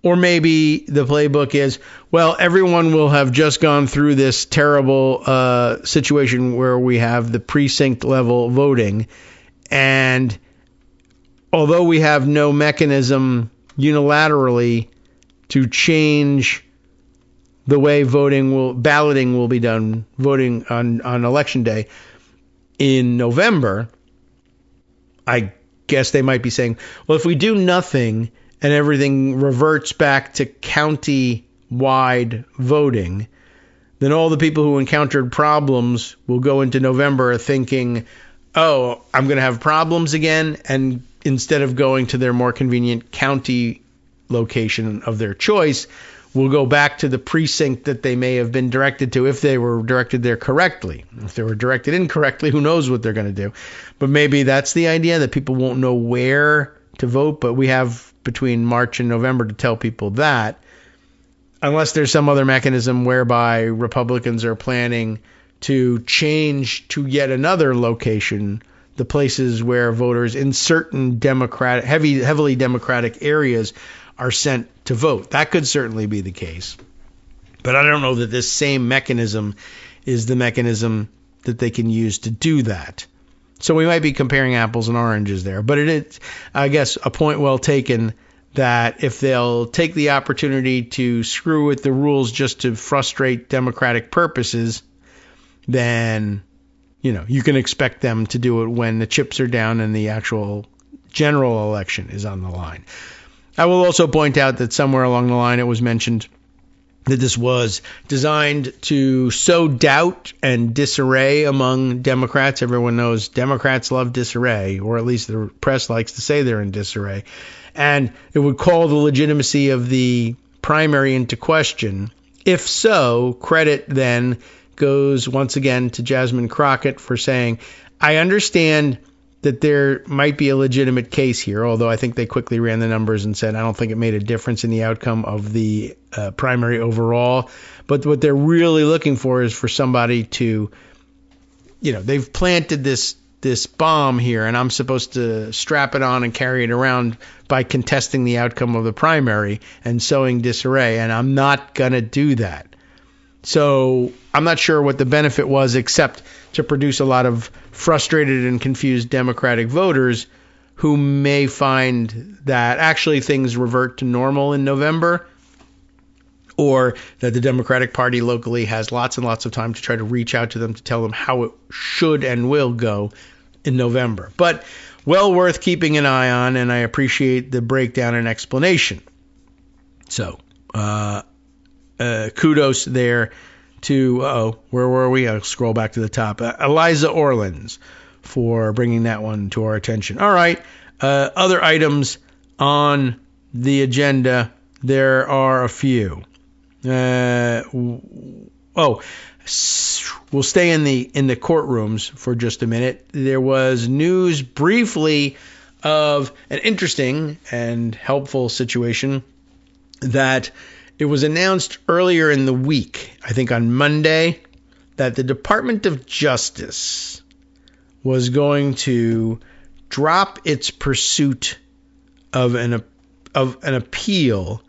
Or maybe the playbook is, well, everyone will have just gone through this terrible situation where we have the precinct level voting. And although we have no mechanism unilaterally to change the way balloting will be done, voting on election day in November, I guess they might be saying, well, if we do nothing and everything reverts back to county-wide voting, then all the people who encountered problems will go into November thinking, oh, I'm going to have problems again, and instead of going to their more convenient county location of their choice, will go back to the precinct that they may have been directed to if they were directed there correctly. If they were directed incorrectly, who knows what they're going to do. But maybe that's the idea, that people won't know where to vote, but we have between March and November to tell people that. unless there's some other mechanism whereby Republicans are planning to change to yet another location the places where voters in certain heavily Democratic areas are sent to vote. That could certainly be the case. But I don't know that this same mechanism is the mechanism that they can use to do that. So we might be comparing apples and oranges there. But it is, I guess, a point well taken that if they'll take the opportunity to screw with the rules just to frustrate Democratic purposes, then, you can expect them to do it when the chips are down and the actual general election is on the line. I will also point out that somewhere along the line it was mentioned that this was designed to sow doubt and disarray among Democrats. Everyone knows Democrats love disarray, or at least the press likes to say they're in disarray. And it would call the legitimacy of the primary into question. If so, credit then goes once again to Jasmine Crockett for saying, I understand that there might be a legitimate case here, although I think they quickly ran the numbers and said, I don't think it made a difference in the outcome of the primary overall. But what they're really looking for is for somebody to, they've planted this bomb here, and I'm supposed to strap it on and carry it around by contesting the outcome of the primary and sowing disarray, and I'm not going to do that. So I'm not sure what the benefit was except to produce a lot of frustrated and confused Democratic voters who may find that actually things revert to normal in November, or that the Democratic Party locally has lots and lots of time to try to reach out to them to tell them how it should and will go in November. But well worth keeping an eye on, and I appreciate the breakdown and explanation. So, kudos there to, where were we? I'll scroll back to the top. Eliza Orlins for bringing that one to our attention. All right. Other items on the agenda, there are a few. We'll stay in the courtrooms for just a minute. There was news briefly of an interesting and helpful situation that it was announced earlier in the week, I think on Monday, that the Department of Justice was going to drop its pursuit of an appeal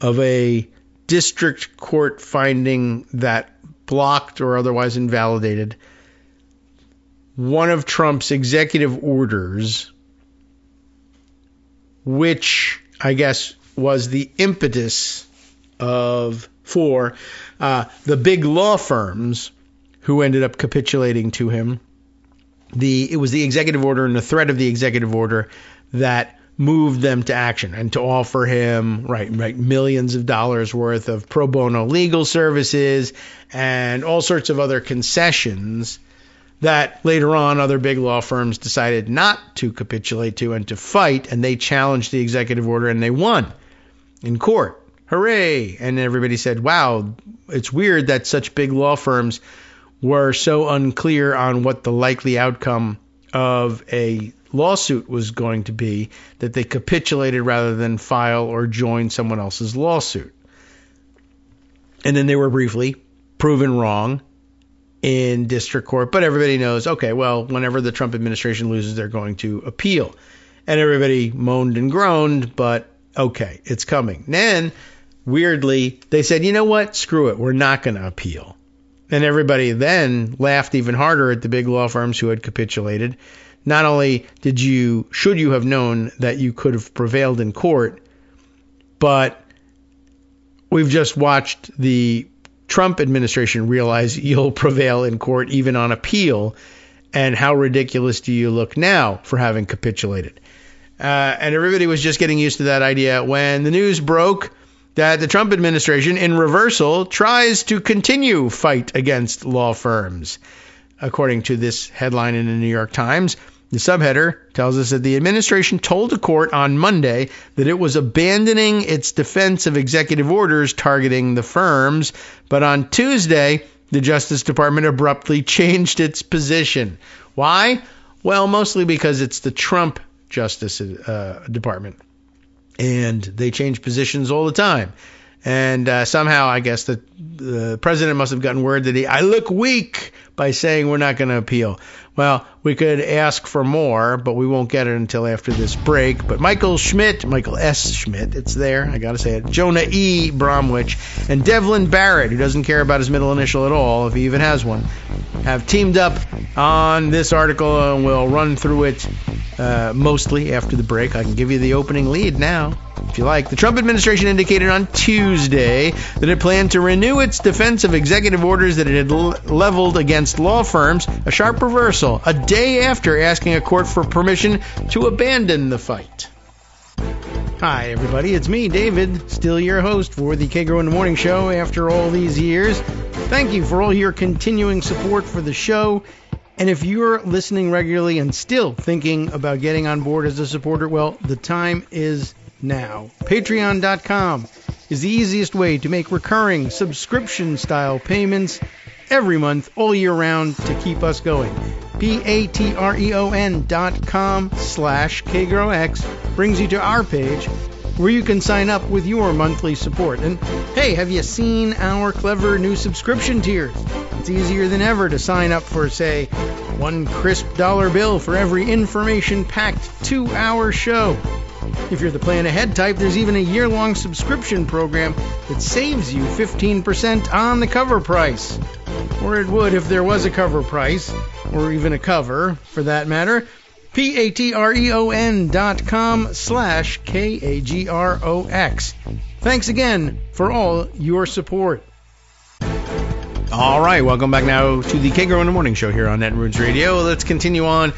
of a district court finding that blocked or otherwise invalidated one of Trump's executive orders, which I guess was the impetus for the big law firms who ended up capitulating to him. It was the executive order and the threat of the executive order that moved them to action and to offer him millions of dollars worth of pro bono legal services and all sorts of other concessions that later on other big law firms decided not to capitulate to and to fight, and they challenged the executive order and they won in court. Hooray! And everybody said, wow, it's weird that such big law firms were so unclear on what the likely outcome of a lawsuit was going to be that they capitulated rather than file or join someone else's lawsuit. And then they were briefly proven wrong in district court. But everybody knows, okay, well, whenever the Trump administration loses, they're going to appeal. And everybody moaned and groaned, but okay, it's coming. Then, weirdly, they said, you know what? Screw it. We're not going to appeal. And everybody then laughed even harder at the big law firms who had capitulated. Not only should you have known that you could have prevailed in court, but we've just watched the Trump administration realize you'll prevail in court even on appeal. And how ridiculous do you look now for having capitulated? And everybody was just getting used to that idea when the news broke that the Trump administration, in reversal, tries to continue fight against law firms. According to this headline in the New York Times, the subheader tells us that the administration told the court on Monday that it was abandoning its defense of executive orders targeting the firms, but on Tuesday, the Justice Department abruptly changed its position. Why? Well, mostly because it's the Trump Justice Department. And they change positions all the time. And somehow, I guess, the president must have gotten word that I look weak by saying we're not going to appeal. Well, we could ask for more, but we won't get it until after this break. But Michael S. Schmidt, it's there, I got to say it, Jonah E. Bromwich, and Devlin Barrett, who doesn't care about his middle initial at all, if he even has one, have teamed up on this article, and we'll run through it mostly after the break. I can give you the opening lead now, if you like. The Trump administration indicated on Tuesday that it planned to renew its defense of executive orders that it had leveled against law firms, a sharp reversal, a day after asking a court for permission to abandon the fight. Hi, everybody. It's me, David, still your host for the Kagro in the Morning Show after all these years. Thank you for all your continuing support for the show. And if you're listening regularly and still thinking about getting on board as a supporter, well, the time is now. Patreon.com is the easiest way to make recurring subscription-style payments every month, all year round, to keep us going. patreon.com/KagroX brings you to our page where you can sign up with your monthly support. And hey, have you seen our clever new subscription tiers? It's easier than ever to sign up for, say, one crisp dollar bill for every information-packed 2-hour show. If you're the plan ahead type, there's even a year-long subscription program that saves you 15% on the cover price. Or it would if there was a cover price, or even a cover, for that matter. patreon.com/KAGROX. Thanks again for all your support. All right, welcome back now to the Kagro in the Morning Show here on Net Roots Radio. Let's continue on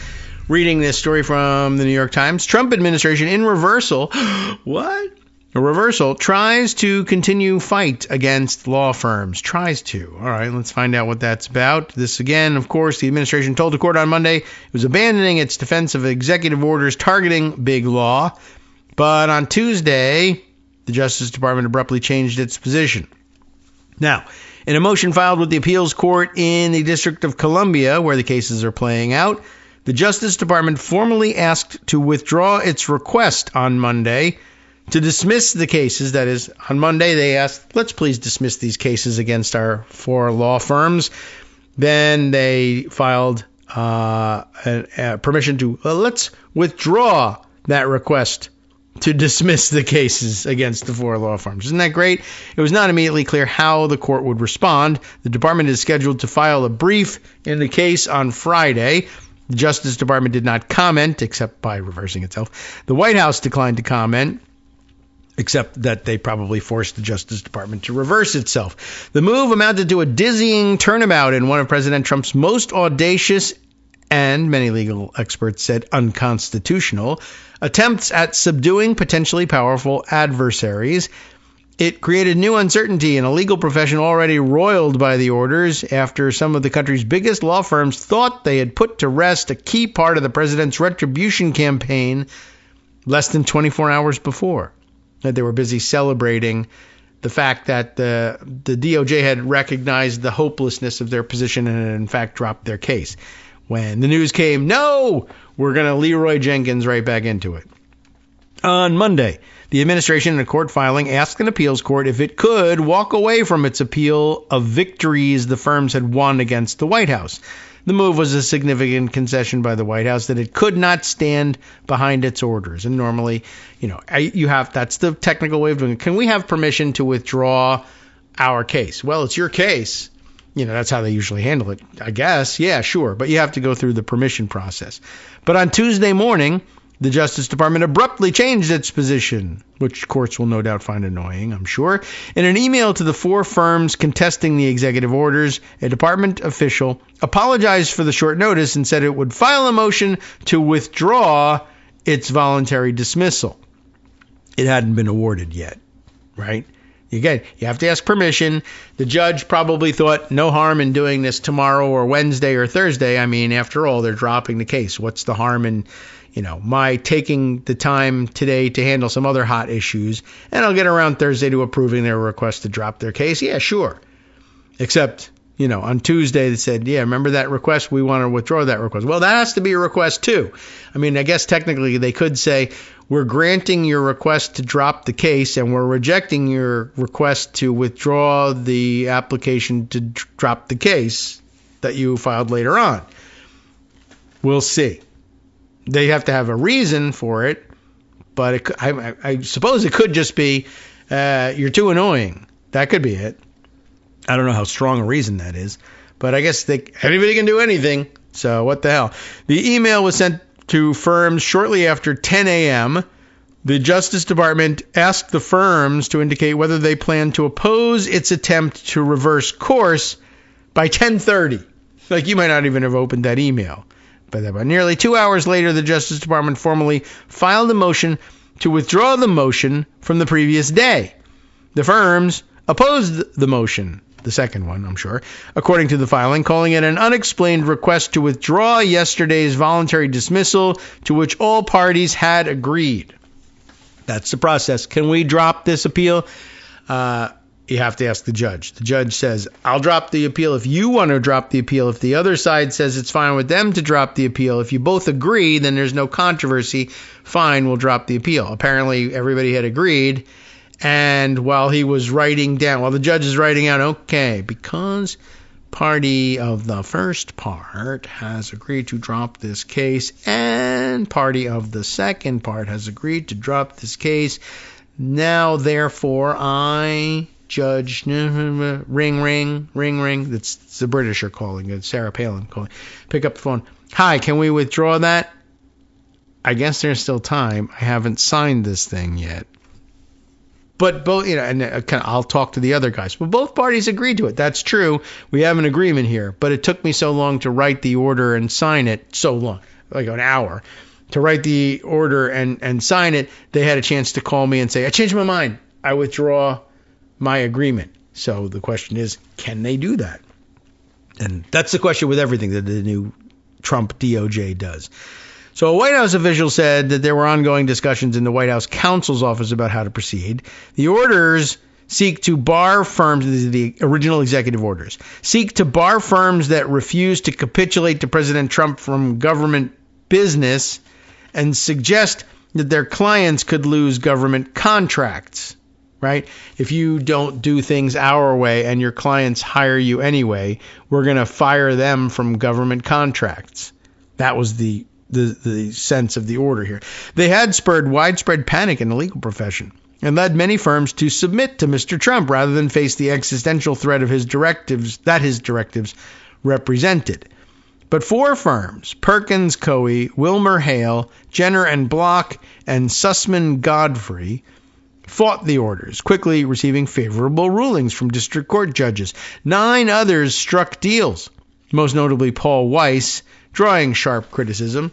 reading this story from the New York Times. Trump administration in reversal. What? A reversal tries to continue fight against law firms. Tries to. All right, let's find out what that's about. This again, of course, the administration told the court on Monday it was abandoning its defense of executive orders targeting big law. But on Tuesday, the Justice Department abruptly changed its position. Now, in a motion filed with the appeals court in the District of Columbia, where the cases are playing out, the Justice Department formally asked to withdraw its request on Monday to dismiss the cases. That is, on Monday they asked, let's please dismiss these cases against our 4 law firms. Then they filed permission to, let's withdraw that request to dismiss the cases against the 4 law firms. Isn't that great? It was not immediately clear how the court would respond. The department is scheduled to file a brief in the case on Friday. The Justice Department did not comment, except by reversing itself. The White House declined to comment, except that they probably forced the Justice Department to reverse itself. The move amounted to a dizzying turnabout in one of President Trump's most audacious and, many legal experts said, unconstitutional attempts at subduing potentially powerful adversaries. It created new uncertainty in a legal profession already roiled by the orders after some of the country's biggest law firms thought they had put to rest a key part of the president's retribution campaign less than 24 hours before. That they were busy celebrating the fact that the DOJ had recognized the hopelessness of their position and had in fact dropped their case. When the news came, no, we're going to Leroy Jenkins right back into it. On Monday, the administration in a court filing asked an appeals court if it could walk away from its appeal of victories the firms had won against the White House. The move was a significant concession by the White House that it could not stand behind its orders. And normally, that's the technical way of doing it. Can we have permission to withdraw our case? Well, it's your case. That's how they usually handle it, I guess. Yeah, sure. But you have to go through the permission process. But on Tuesday morning, the Justice Department abruptly changed its position, which courts will no doubt find annoying, I'm sure. In an email to the 4 firms contesting the executive orders, a department official apologized for the short notice and said it would file a motion to withdraw its voluntary dismissal. It hadn't been awarded yet, right? Again, you have to ask permission. The judge probably thought no harm in doing this tomorrow or Wednesday or Thursday. I mean, after all, they're dropping the case. What's the harm in my taking the time today to handle some other hot issues, and I'll get around Thursday to approving their request to drop their case? Yeah, sure. Except on Tuesday they said, yeah, remember that request? We want to withdraw that request. Well, that has to be a request too. I mean, I guess technically they could say, we're granting your request to drop the case and we're rejecting your request to withdraw the application to drop the case that you filed later on. We'll see. They have to have a reason for it, but I suppose it could just be you're too annoying. That could be it. I don't know how strong a reason that is, but I guess anybody can do anything, so what the hell. The email was sent to firms shortly after 10 a.m. The Justice Department asked the firms to indicate whether they plan to oppose its attempt to reverse course by 10:30. Like, you might not even have opened that email. But nearly 2 hours later, the Justice Department formally filed a motion to withdraw the motion from the previous day. The firms opposed the motion, the second one, I'm sure, according to the filing, calling it an unexplained request to withdraw yesterday's voluntary dismissal to which all parties had agreed. That's the process. Can we drop this appeal? You have to ask the judge. The judge says, I'll drop the appeal if you want to drop the appeal. If the other side says it's fine with them to drop the appeal, if you both agree, then there's no controversy. Fine, we'll drop the appeal. Apparently, everybody had agreed. And while the judge is writing out, okay, because party of the first part has agreed to drop this case and party of the second part has agreed to drop this case, now, therefore, I... Judge, ring, ring, ring, ring. That's the British are calling it. Sarah Palin calling. Pick up the phone. Hi, can we withdraw that? I guess there's still time. I haven't signed this thing yet. But both, and I'll talk to the other guys. But both parties agreed to it. That's true. We have an agreement here. But it took me so long to write the order and sign it. So long, like an hour, to write the order and sign it. They had a chance to call me and say, I changed my mind. I withdraw my agreement. So the question is, can they do that? And that's the question with everything that the new Trump DOJ does. So a White House official said that there were ongoing discussions in the White House counsel's office about how to proceed. The orders seek to bar firms, the original executive orders, seek to bar firms that refuse to capitulate to President Trump from government business and suggest that their clients could lose government contracts. Right? If you don't do things our way and your clients hire you anyway, we're going to fire them from government contracts. That was the sense of the order here. They had spurred widespread panic in the legal profession and led many firms to submit to Mr. Trump rather than face the existential threat of his directives represented. But four firms, Perkins Coie, Wilmer Hale, Jenner and Block, and Sussman Godfrey, fought the orders, quickly receiving favorable rulings from district court judges. 9 others struck deals, most notably Paul Weiss, drawing sharp criticism.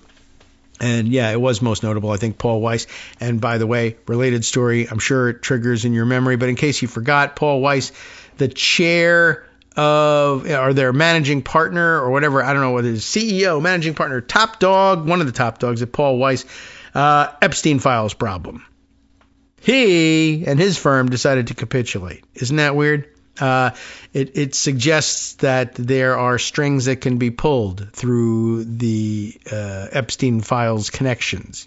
And yeah, it was most notable, I think, Paul Weiss. And by the way, related story, I'm sure it triggers in your memory, but in case you forgot, Paul Weiss, the chair of, or their managing partner or whatever, I don't know what it is, CEO, managing partner, top dog, one of the top dogs at Paul Weiss, Epstein files problem. He and his firm decided to capitulate. Isn't that weird? It suggests that there are strings that can be pulled through the Epstein files connections,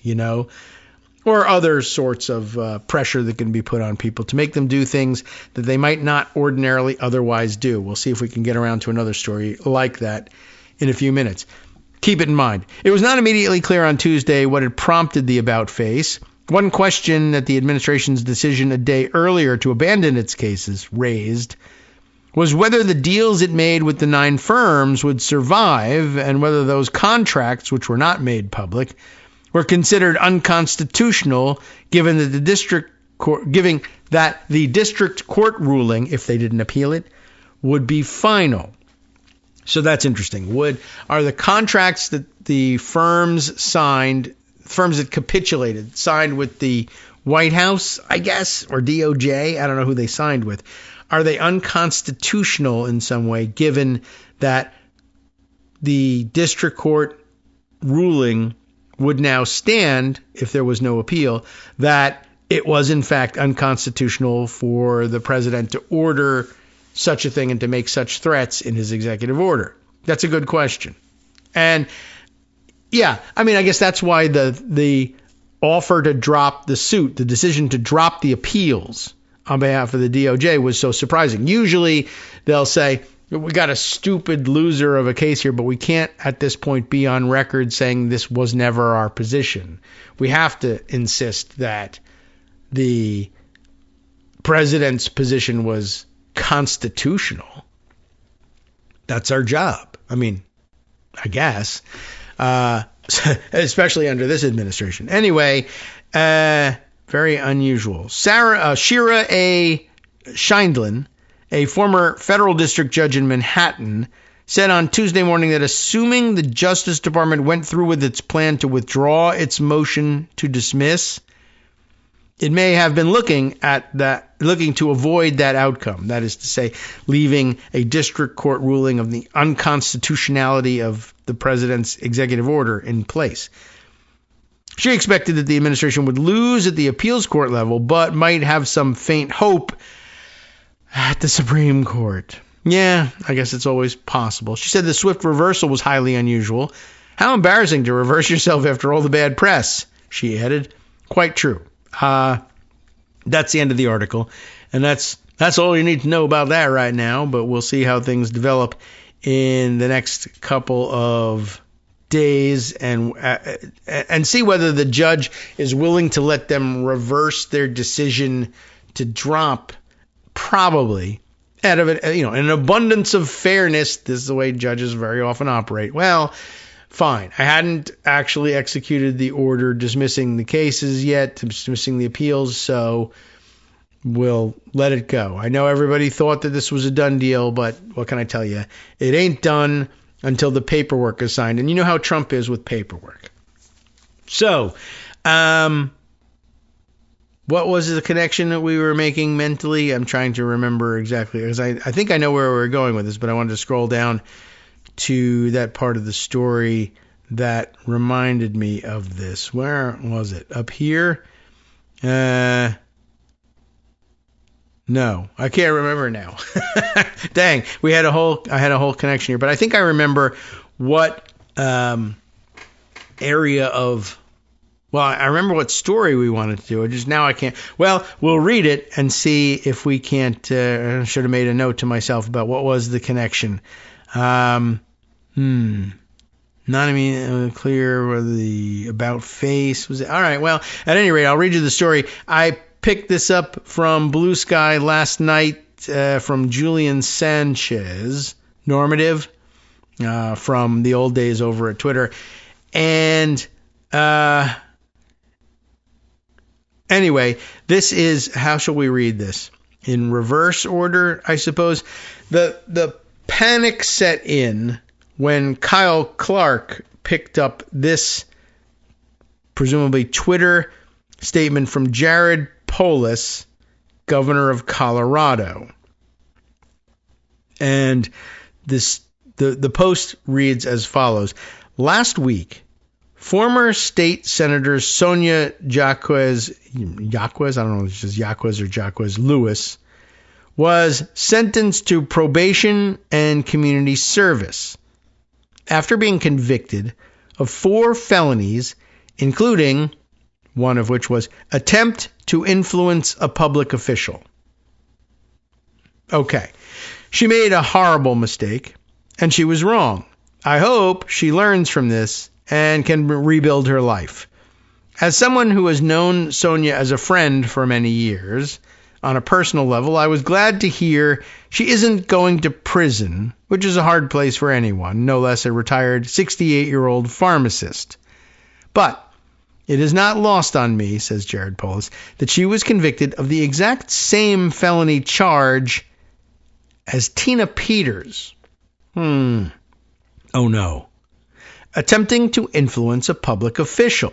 or other sorts of pressure that can be put on people to make them do things that they might not ordinarily otherwise do. We'll see if we can get around to another story like that in a few minutes. Keep it in mind. It was not immediately clear on Tuesday what had prompted the about face. One question that the administration's decision a day earlier to abandon its cases raised was whether the deals it made with the 9 firms would survive and whether those contracts, which were not made public, were considered unconstitutional given that the district court ruling, if they didn't appeal it, would be final. So that's interesting. Are the contracts that the firms signed, firms that capitulated, signed with the White House, I guess, or DOJ, I don't know who they signed with, are they unconstitutional in some way, given that the district court ruling would now stand, if there was no appeal, that it was in fact unconstitutional for the president to order such a thing and to make such threats in his executive order? That's a good question. And yeah, I mean, I guess that's why the offer to drop the suit, the decision to drop the appeals on behalf of the DOJ was so surprising. Usually they'll say, we got a stupid loser of a case here, but we can't at this point be on record saying this was never our position. We have to insist that the president's position was constitutional. That's our job. I mean, I guess, especially under this administration. Anyway, very unusual. Shira A. Scheindlin, a former federal district judge in Manhattan, said on Tuesday morning that assuming the Justice Department went through with its plan to withdraw its motion to dismiss, it may have been looking to avoid that outcome. That is to say, leaving a district court ruling of the unconstitutionality of the president's executive order in place. She expected that the administration would lose at the appeals court level, but might have some faint hope at the Supreme Court. Yeah, I guess it's always possible. She said the swift reversal was highly unusual. How embarrassing to reverse yourself after all the bad press, she added. Quite true. That's the end of the article. And that's all you need to know about that right now, but we'll see how things develop in the next couple of days and see whether the judge is willing to let them reverse their decision to drop. Probably out of it, an abundance of fairness. This is the way judges very often operate. Well, fine. I hadn't actually executed the order dismissing the cases yet, dismissing the appeals, so we'll let it go. I know everybody thought that this was a done deal, but what can I tell you? It ain't done until the paperwork is signed. And you know how Trump is with paperwork. So, what was the connection that we were making mentally? I'm trying to remember exactly, because I think I know where we were going with this, but I wanted to scroll down to that part of the story that reminded me of this. Where was it? Up here? No, I can't remember now. Dang, I had a whole connection here, but I think I remember what area of. Well, I remember what story we wanted to do. Just now I can't. Well, we'll read it and see if we can't. I should have made a note to myself about what was the connection. Not even clear whether the about face was it. All right. Well, at any rate, I'll read you the story. I picked this up from Blue Sky last night from Julian Sanchez, normative, from the old days over at Twitter, and. Anyway, this is, how shall we read this? In reverse order, I suppose. The panic set in when Kyle Clark picked up this, presumably Twitter statement from Jared Polis, governor of Colorado. And the post reads as follows. Last week, former state senator Sonia Jaquez, I don't know if it's just Jaquez or Jaquez Lewis, was sentenced to probation and community service after being convicted of 4 felonies, including one of which was attempt to influence a public official. Okay, she made a horrible mistake, and she was wrong. I hope she learns from this and can rebuild her life. As someone who has known Sonia as a friend for many years, on a personal level, I was glad to hear she isn't going to prison, which is a hard place for anyone, no less a retired 68-year-old pharmacist. But it is not lost on me, says Jared Polis, that she was convicted of the exact same felony charge as Tina Peters. Oh no. Attempting to influence a public official.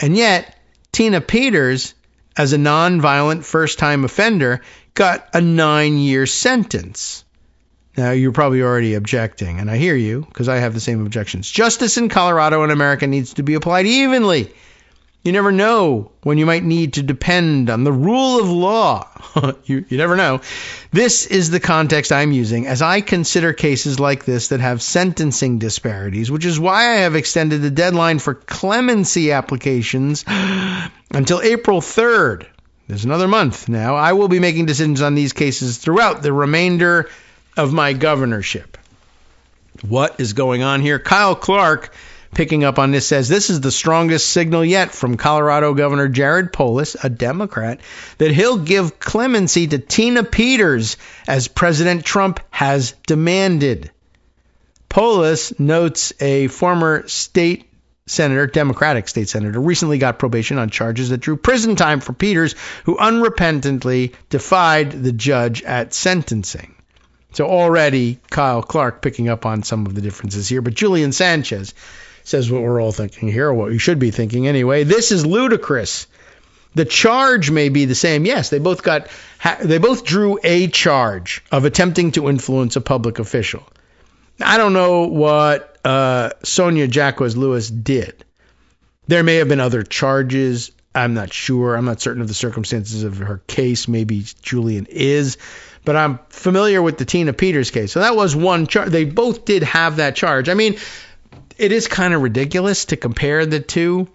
And yet, Tina Peters, as a non-violent first-time offender, got a 9-year sentence. Now, you're probably already objecting, and I hear you, because I have the same objections. Justice in Colorado and America needs to be applied evenly. You never know when you might need to depend on the rule of law. You never know. This is the context I'm using as I consider cases like this that have sentencing disparities, which is why I have extended the deadline for clemency applications until April 3rd. There's another month now. I will be making decisions on these cases throughout the remainder of my governorship. What is going on here? Kyle Clark, picking up on this, says this is the strongest signal yet from Colorado Governor Jared Polis, a Democrat, that he'll give clemency to Tina Peters as President Trump has demanded. Polis notes a former state senator, Democratic state senator, recently got probation on charges that drew prison time for Peters, who unrepentantly defied the judge at sentencing. So already Kyle Clark picking up on some of the differences here, but Julian Sanchez says what we're all thinking here, or what we should be thinking anyway. This is ludicrous. The charge may be the same. Yes, they both drew a charge of attempting to influence a public official. I don't know what Sonia Jacquez Lewis did. There may have been other charges. I'm not sure. I'm not certain of the circumstances of her case. Maybe Julian is. But I'm familiar with the Tina Peters case. So that was one charge. They both did have that charge. I mean, it is kind of ridiculous to compare the two,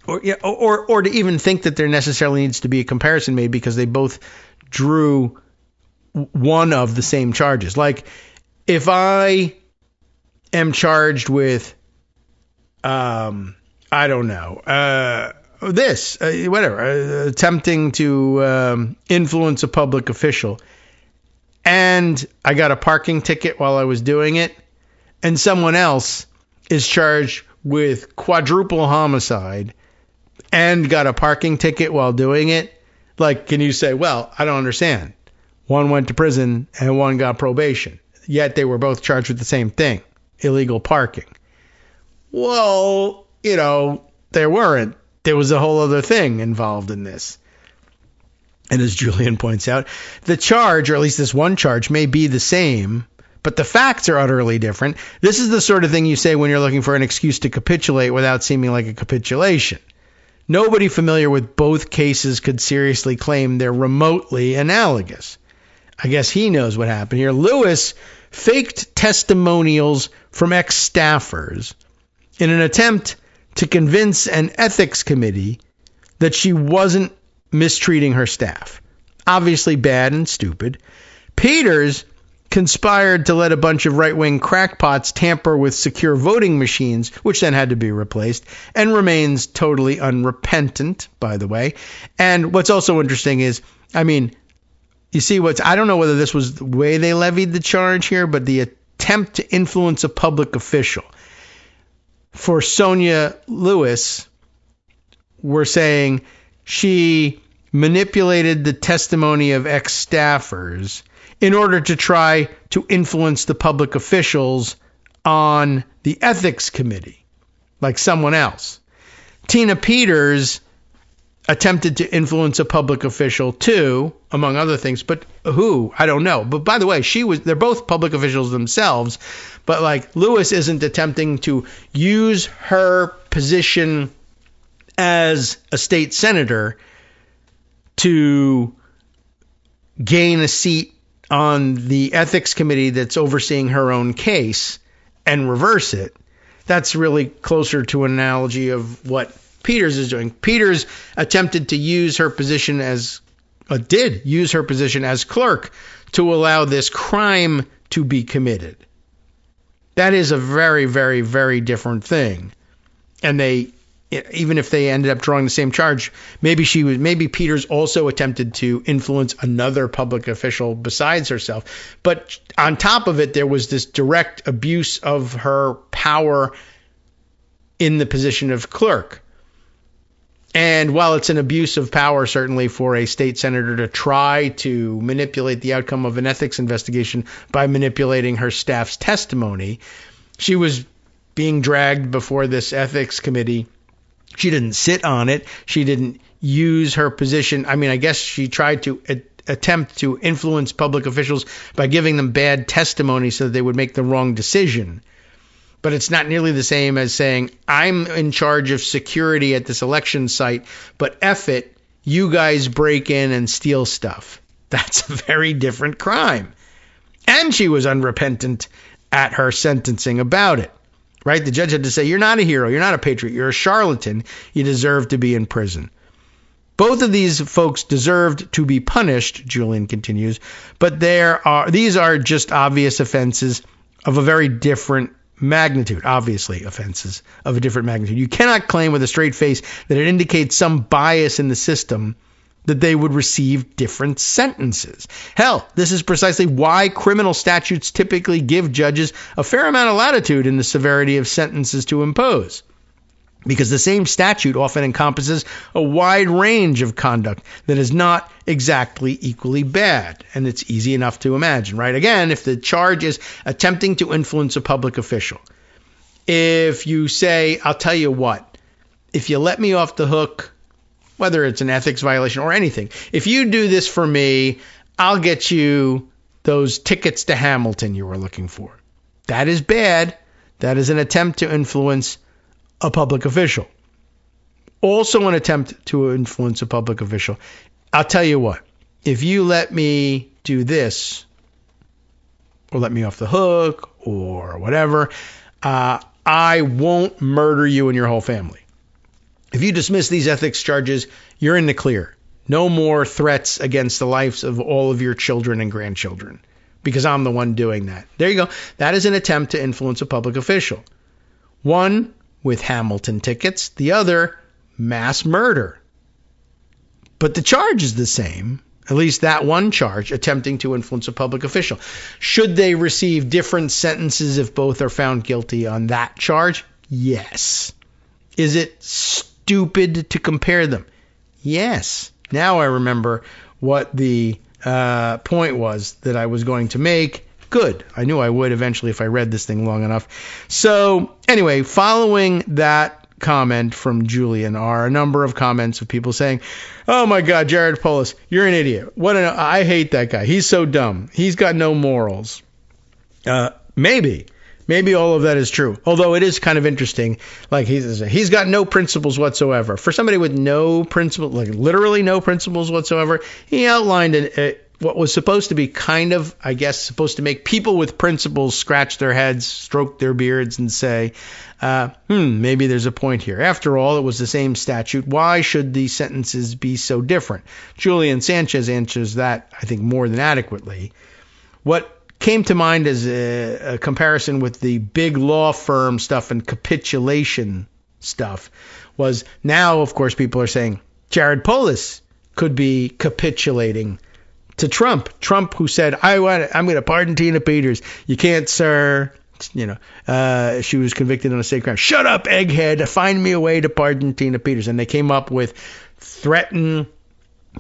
or to even think that there necessarily needs to be a comparison made, because they both drew one of the same charges. Like, if I am charged with, attempting to influence a public official, and I got a parking ticket while I was doing it, and someone else is charged with quadruple homicide and got a parking ticket while doing it, like, can you say, well, I don't understand. One went to prison and one got probation, yet they were both charged with the same thing, illegal parking. Well, there weren't. There was a whole other thing involved in this. And as Julian points out, the charge, or at least this one charge, may be the same, but the facts are utterly different. This is the sort of thing you say when you're looking for an excuse to capitulate without seeming like a capitulation. Nobody familiar with both cases could seriously claim they're remotely analogous. I guess he knows what happened here. Lewis faked testimonials from ex-staffers in an attempt to convince an ethics committee that she wasn't mistreating her staff. Obviously bad and stupid. Peters conspired to let a bunch of right-wing crackpots tamper with secure voting machines, which then had to be replaced, and remains totally unrepentant, by the way. And what's also interesting is, I don't know whether this was the way they levied the charge here, but the attempt to influence a public official. For Sonia Lewis, we're saying she manipulated the testimony of ex-staffers in order to try to influence the public officials on the ethics committee, like someone else. Tina Peters attempted to influence a public official too, among other things, but who? I don't know. But by the way, they're both public officials themselves, but like Lewis isn't attempting to use her position as a state senator to gain a seat on the ethics committee that's overseeing her own case and reverse it. That's really closer to an analogy of what Peters is doing. Peters attempted to use her position as clerk to allow this crime to be committed. That is a very, very, very different thing. And even if they ended up drawing the same charge, maybe Peters also attempted to influence another public official besides herself. But on top of it, there was this direct abuse of her power in the position of clerk. And while it's an abuse of power, certainly, for a state senator to try to manipulate the outcome of an ethics investigation by manipulating her staff's testimony, she was being dragged before this ethics committee. She didn't sit on it. She didn't use her position. I guess she tried to attempt to influence public officials by giving them bad testimony so that they would make the wrong decision. But it's not nearly the same as saying, I'm in charge of security at this election site, but F it, you guys break in and steal stuff. That's a very different crime. And she was unrepentant at her sentencing about it, right? The judge had to say, you're not a hero, you're not a patriot, you're a charlatan, you deserve to be in prison. Both of these folks deserved to be punished, Julian continues, but these are just obvious offenses of a very different magnitude, obviously offenses of a different magnitude. You cannot claim with a straight face that it indicates some bias in the system that they would receive different sentences. Hell, this is precisely why criminal statutes typically give judges a fair amount of latitude in the severity of sentences to impose. Because the same statute often encompasses a wide range of conduct that is not exactly equally bad. And it's easy enough to imagine, right? Again, if the charge is attempting to influence a public official, if you say, I'll tell you what, if you let me off the hook, whether it's an ethics violation or anything, if you do this for me, I'll get you those tickets to Hamilton you were looking for. That is bad. That is an attempt to influence a public official. Also an attempt to influence a public official. I'll tell you what, if you let me do this, or let me off the hook, or whatever, I won't murder you and your whole family. If you dismiss these ethics charges, you're in the clear. No more threats against the lives of all of your children and grandchildren, because I'm the one doing that. There you go. That is an attempt to influence a public official. One, with Hamilton tickets, the other, mass murder. But the charge is the same, at least that one charge, attempting to influence a public official. Should they receive different sentences if both are found guilty on that charge? Yes. Is it stupid to compare them? Yes. Now I remember what the point was that I was going to make. Good. I knew I would eventually if I read this thing long enough. So anyway, following that comment from Julian are a number of comments of people saying, oh my God, Jared Polis, you're an idiot. I hate that guy. He's so dumb. He's got no morals. Maybe all of that is true. Although it is kind of interesting. Like he's got no principles whatsoever. For somebody with no principles, like literally no principles whatsoever, he outlined what was supposed to be kind of, I guess, supposed to make people with principles scratch their heads, stroke their beards, and say, maybe there's a point here. After all, it was the same statute. Why should these sentences be so different? Julian Sanchez answers that, I think, more than adequately. What came to mind as a comparison with the big law firm stuff and capitulation stuff was now, of course, people are saying Jared Polis could be capitulating to Trump, who said, I'm going to pardon Tina Peters. You can't, sir. She was convicted on a state crime. Shut up, egghead. Find me a way to pardon Tina Peters. And they came up with threaten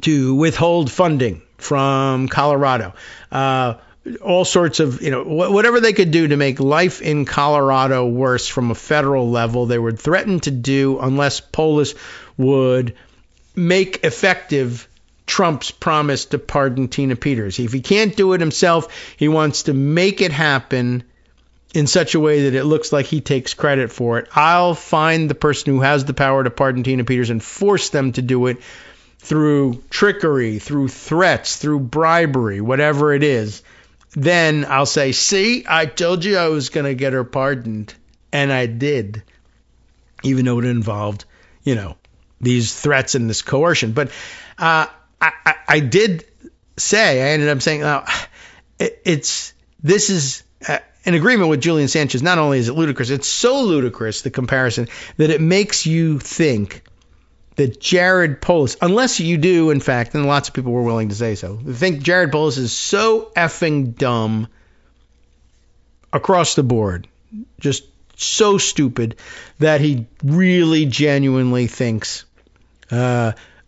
to withhold funding from Colorado. All sorts of, whatever they could do to make life in Colorado worse from a federal level, they would threaten to do unless Polis would make effective Trump's promise to pardon Tina Peters. If he can't do it himself, he wants to make it happen in such a way that it looks like he takes credit for it. I'll find the person who has the power to pardon Tina Peters and force them to do it through trickery, through threats, through bribery, whatever it is. Then I'll say, see, I told you I was going to get her pardoned. And I did, even though it involved, these threats and this coercion. But I did say, I ended up saying, this is in agreement with Julian Sanchez. Not only is it ludicrous, it's so ludicrous, the comparison, that it makes you think that Jared Polis, unless you do, in fact, and lots of people were willing to say so, think Jared Polis is so effing dumb across the board, just so stupid, that he really genuinely thinks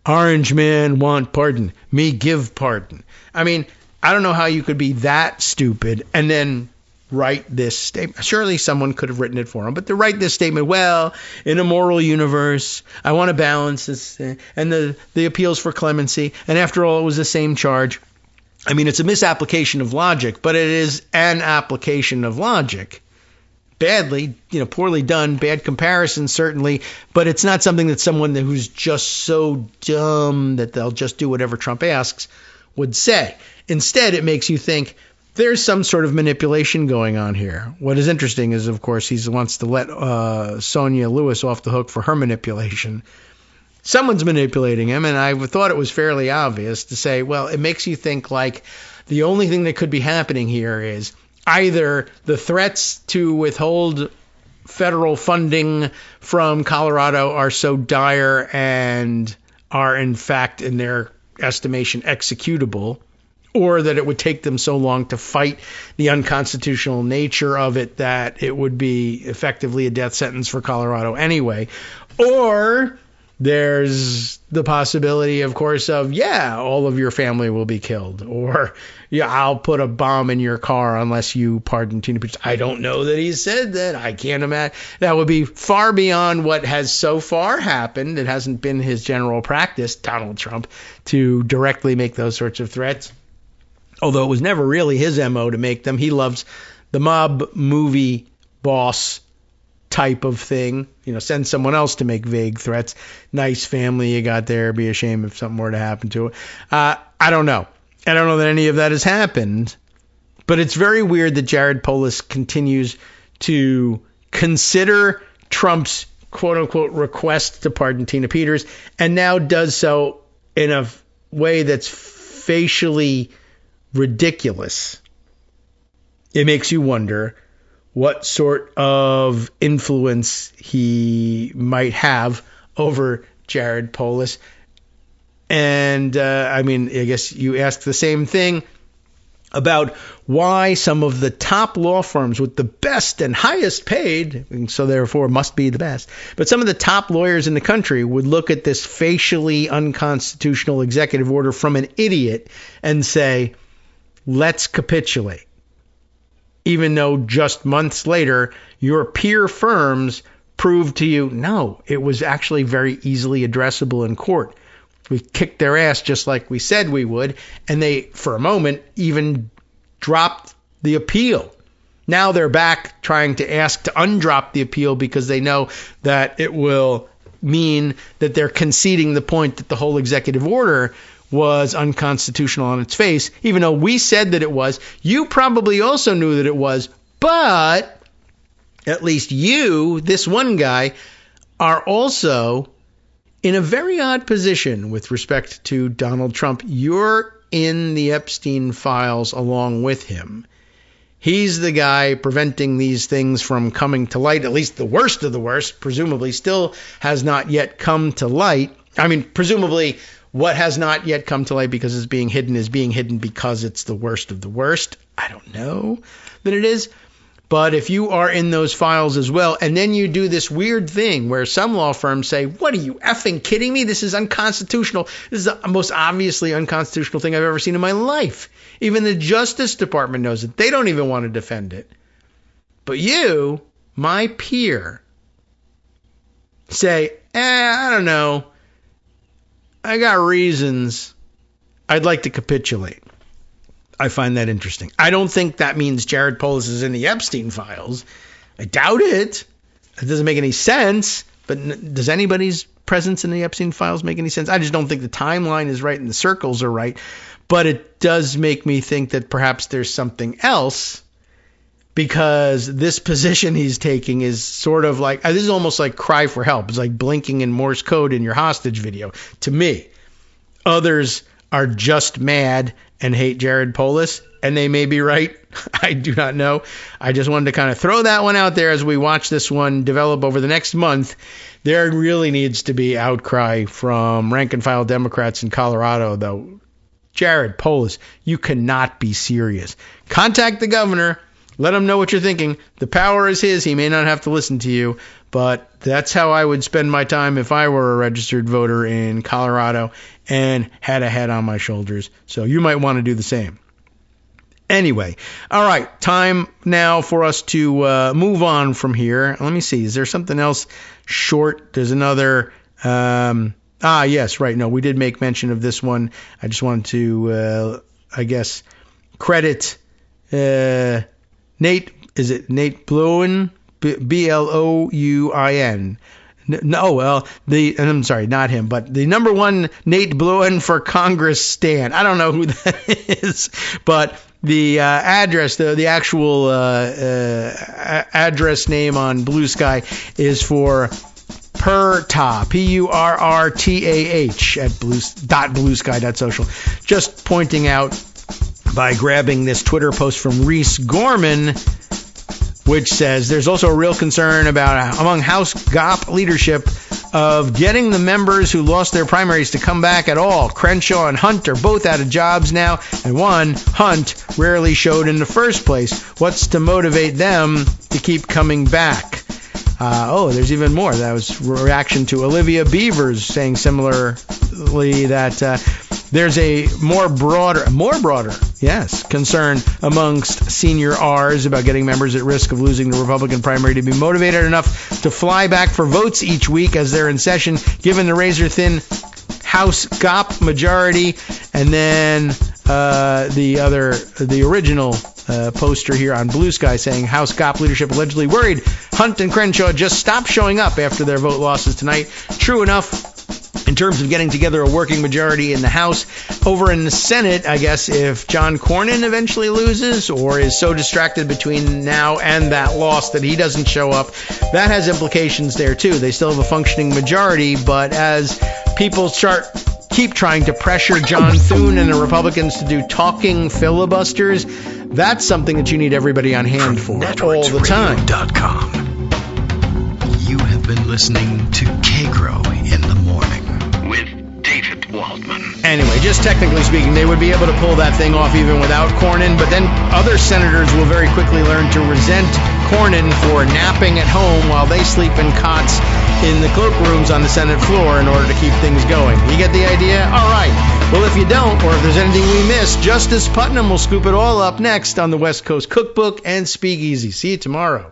Orange man want pardon, me give pardon. I mean, I don't know how you could be that stupid and then write this statement. Surely someone could have written it for him, but to write this statement, well, in a moral universe, I want to balance this, and the appeals for clemency, and after all, it was the same charge. I mean, it's a misapplication of logic, but it is an application of logic. badly, poorly done, bad comparison certainly, but it's not something that someone who's just so dumb that they'll just do whatever Trump asks would say. Instead, it makes you think there's some sort of manipulation going on here. What is interesting is, of course, he wants to let Sonia Lewis off the hook for her manipulation. Someone's manipulating him, and I thought it was fairly obvious to say, well, it makes you think like the only thing that could be happening here is either the threats to withhold federal funding from Colorado are so dire and are, in fact, in their estimation, executable, or that it would take them so long to fight the unconstitutional nature of it that it would be effectively a death sentence for Colorado anyway. Or there's the possibility, of course, of, all of your family will be killed. Or, I'll put a bomb in your car unless you pardon Tina Peters. I don't know that he said that. I can't imagine. That would be far beyond what has so far happened. It hasn't been his general practice, Donald Trump, to directly make those sorts of threats. Although it was never really his MO to make them. He loves the mob movie boss type of thing. Send someone else to make vague threats. Nice family you got there. Be a shame if something were to happen to it. I don't know. I don't know that any of that has happened. But it's very weird that Jared Polis continues to consider Trump's quote-unquote request to pardon Tina Peters and now does so in a way that's facially ridiculous. It makes you wonder what sort of influence he might have over Jared Polis. And, I guess you ask the same thing about why some of the top law firms with the best and highest paid, and so therefore must be the best, but some of the top lawyers in the country would look at this facially unconstitutional executive order from an idiot and say, let's capitulate. Even though just months later, your peer firms proved to you, no, it was actually very easily addressable in court. We kicked their ass just like we said we would, and they, for a moment, even dropped the appeal. Now they're back trying to ask to undrop the appeal because they know that it will mean that they're conceding the point that the whole executive order was unconstitutional on its face, even though we said that it was. You probably also knew that it was, but at least you, this one guy, are also in a very odd position with respect to Donald Trump. You're in the Epstein files along with him. He's the guy preventing these things from coming to light. At least the worst of the worst, presumably, still has not yet come to light. Presumably, what has not yet come to light because it's being hidden is being hidden because it's the worst of the worst. I don't know that it is. But if you are in those files as well, and then you do this weird thing where some law firms say, what are you effing kidding me? This is unconstitutional. This is the most obviously unconstitutional thing I've ever seen in my life. Even the Justice Department knows it. They don't even want to defend it. But you, my peer, say, I don't know. I got reasons. I'd like to capitulate. I find that interesting. I don't think that means Jared Polis is in the Epstein files. I doubt it. It doesn't make any sense. But does anybody's presence in the Epstein files make any sense? I just don't think the timeline is right and the circles are right. But it does make me think that perhaps there's something else, because this position he's taking is sort of like, this is almost like cry for help. It's like blinking in Morse code in your hostage video to me. Others are just mad and hate Jared Polis, and they may be right. I do not know. I just wanted to kind of throw that one out there as we watch this one develop over the next month. There really needs to be outcry from rank and file Democrats in Colorado, though. Jared Polis, you cannot be serious. Contact the governor. Let him know what you're thinking. The power is his. He may not have to listen to you, but that's how I would spend my time if I were a registered voter in Colorado and had a head on my shoulders. So you might want to do the same. Anyway, all right, time now for us to move on from here. Let me see. Is there something else short? There's another. Yes, right. No, we did make mention of this one. I just wanted to, credit Nate. Is it Nate Blowen? Blouin. No, well, I'm sorry, not him, but the number one Nate Blouin for Congress stand. I don't know who that is, but the address, the actual address name on Blue Sky is for Purtah, Purrtah at bluesky.social. Just pointing out by grabbing this Twitter post from Reese Gorman, which says there's also a real concern among House GOP leadership of getting the members who lost their primaries to come back at all. Crenshaw and Hunt are both out of jobs now, and one, Hunt, rarely showed in the first place. What's to motivate them to keep coming back? There's even more. That was a reaction to Olivia Beavers saying similarly that there's a more broader, yes, concern amongst senior R's about getting members at risk of losing the Republican primary to be motivated enough to fly back for votes each week as they're in session, given the razor-thin House GOP majority. And then the original poster here on Blue Sky saying House GOP leadership allegedly worried Hunt and Crenshaw just stopped showing up after their vote losses tonight. True enough, in terms of getting together a working majority in the House. Over in the Senate, I guess if John Cornyn eventually loses or is so distracted between now and that loss that he doesn't show up, that has implications there too. They still have a functioning majority, but as people keep trying to pressure John Thune and the Republicans to do talking filibusters, that's something that you need everybody on hand for all the time. You have been listening to Kagro in the Morning with David Waldman. Anyway, just technically speaking, they would be able to pull that thing off even without Cornyn, but then other senators will very quickly learn to resent Cornyn for napping at home while they sleep in cots in the cloakrooms on the Senate floor in order to keep things going. You get the idea? All right. Well, if you don't, or if there's anything we missed, Justice Putnam will scoop it all up next on the West Coast Cookbook and Speakeasy. See you tomorrow.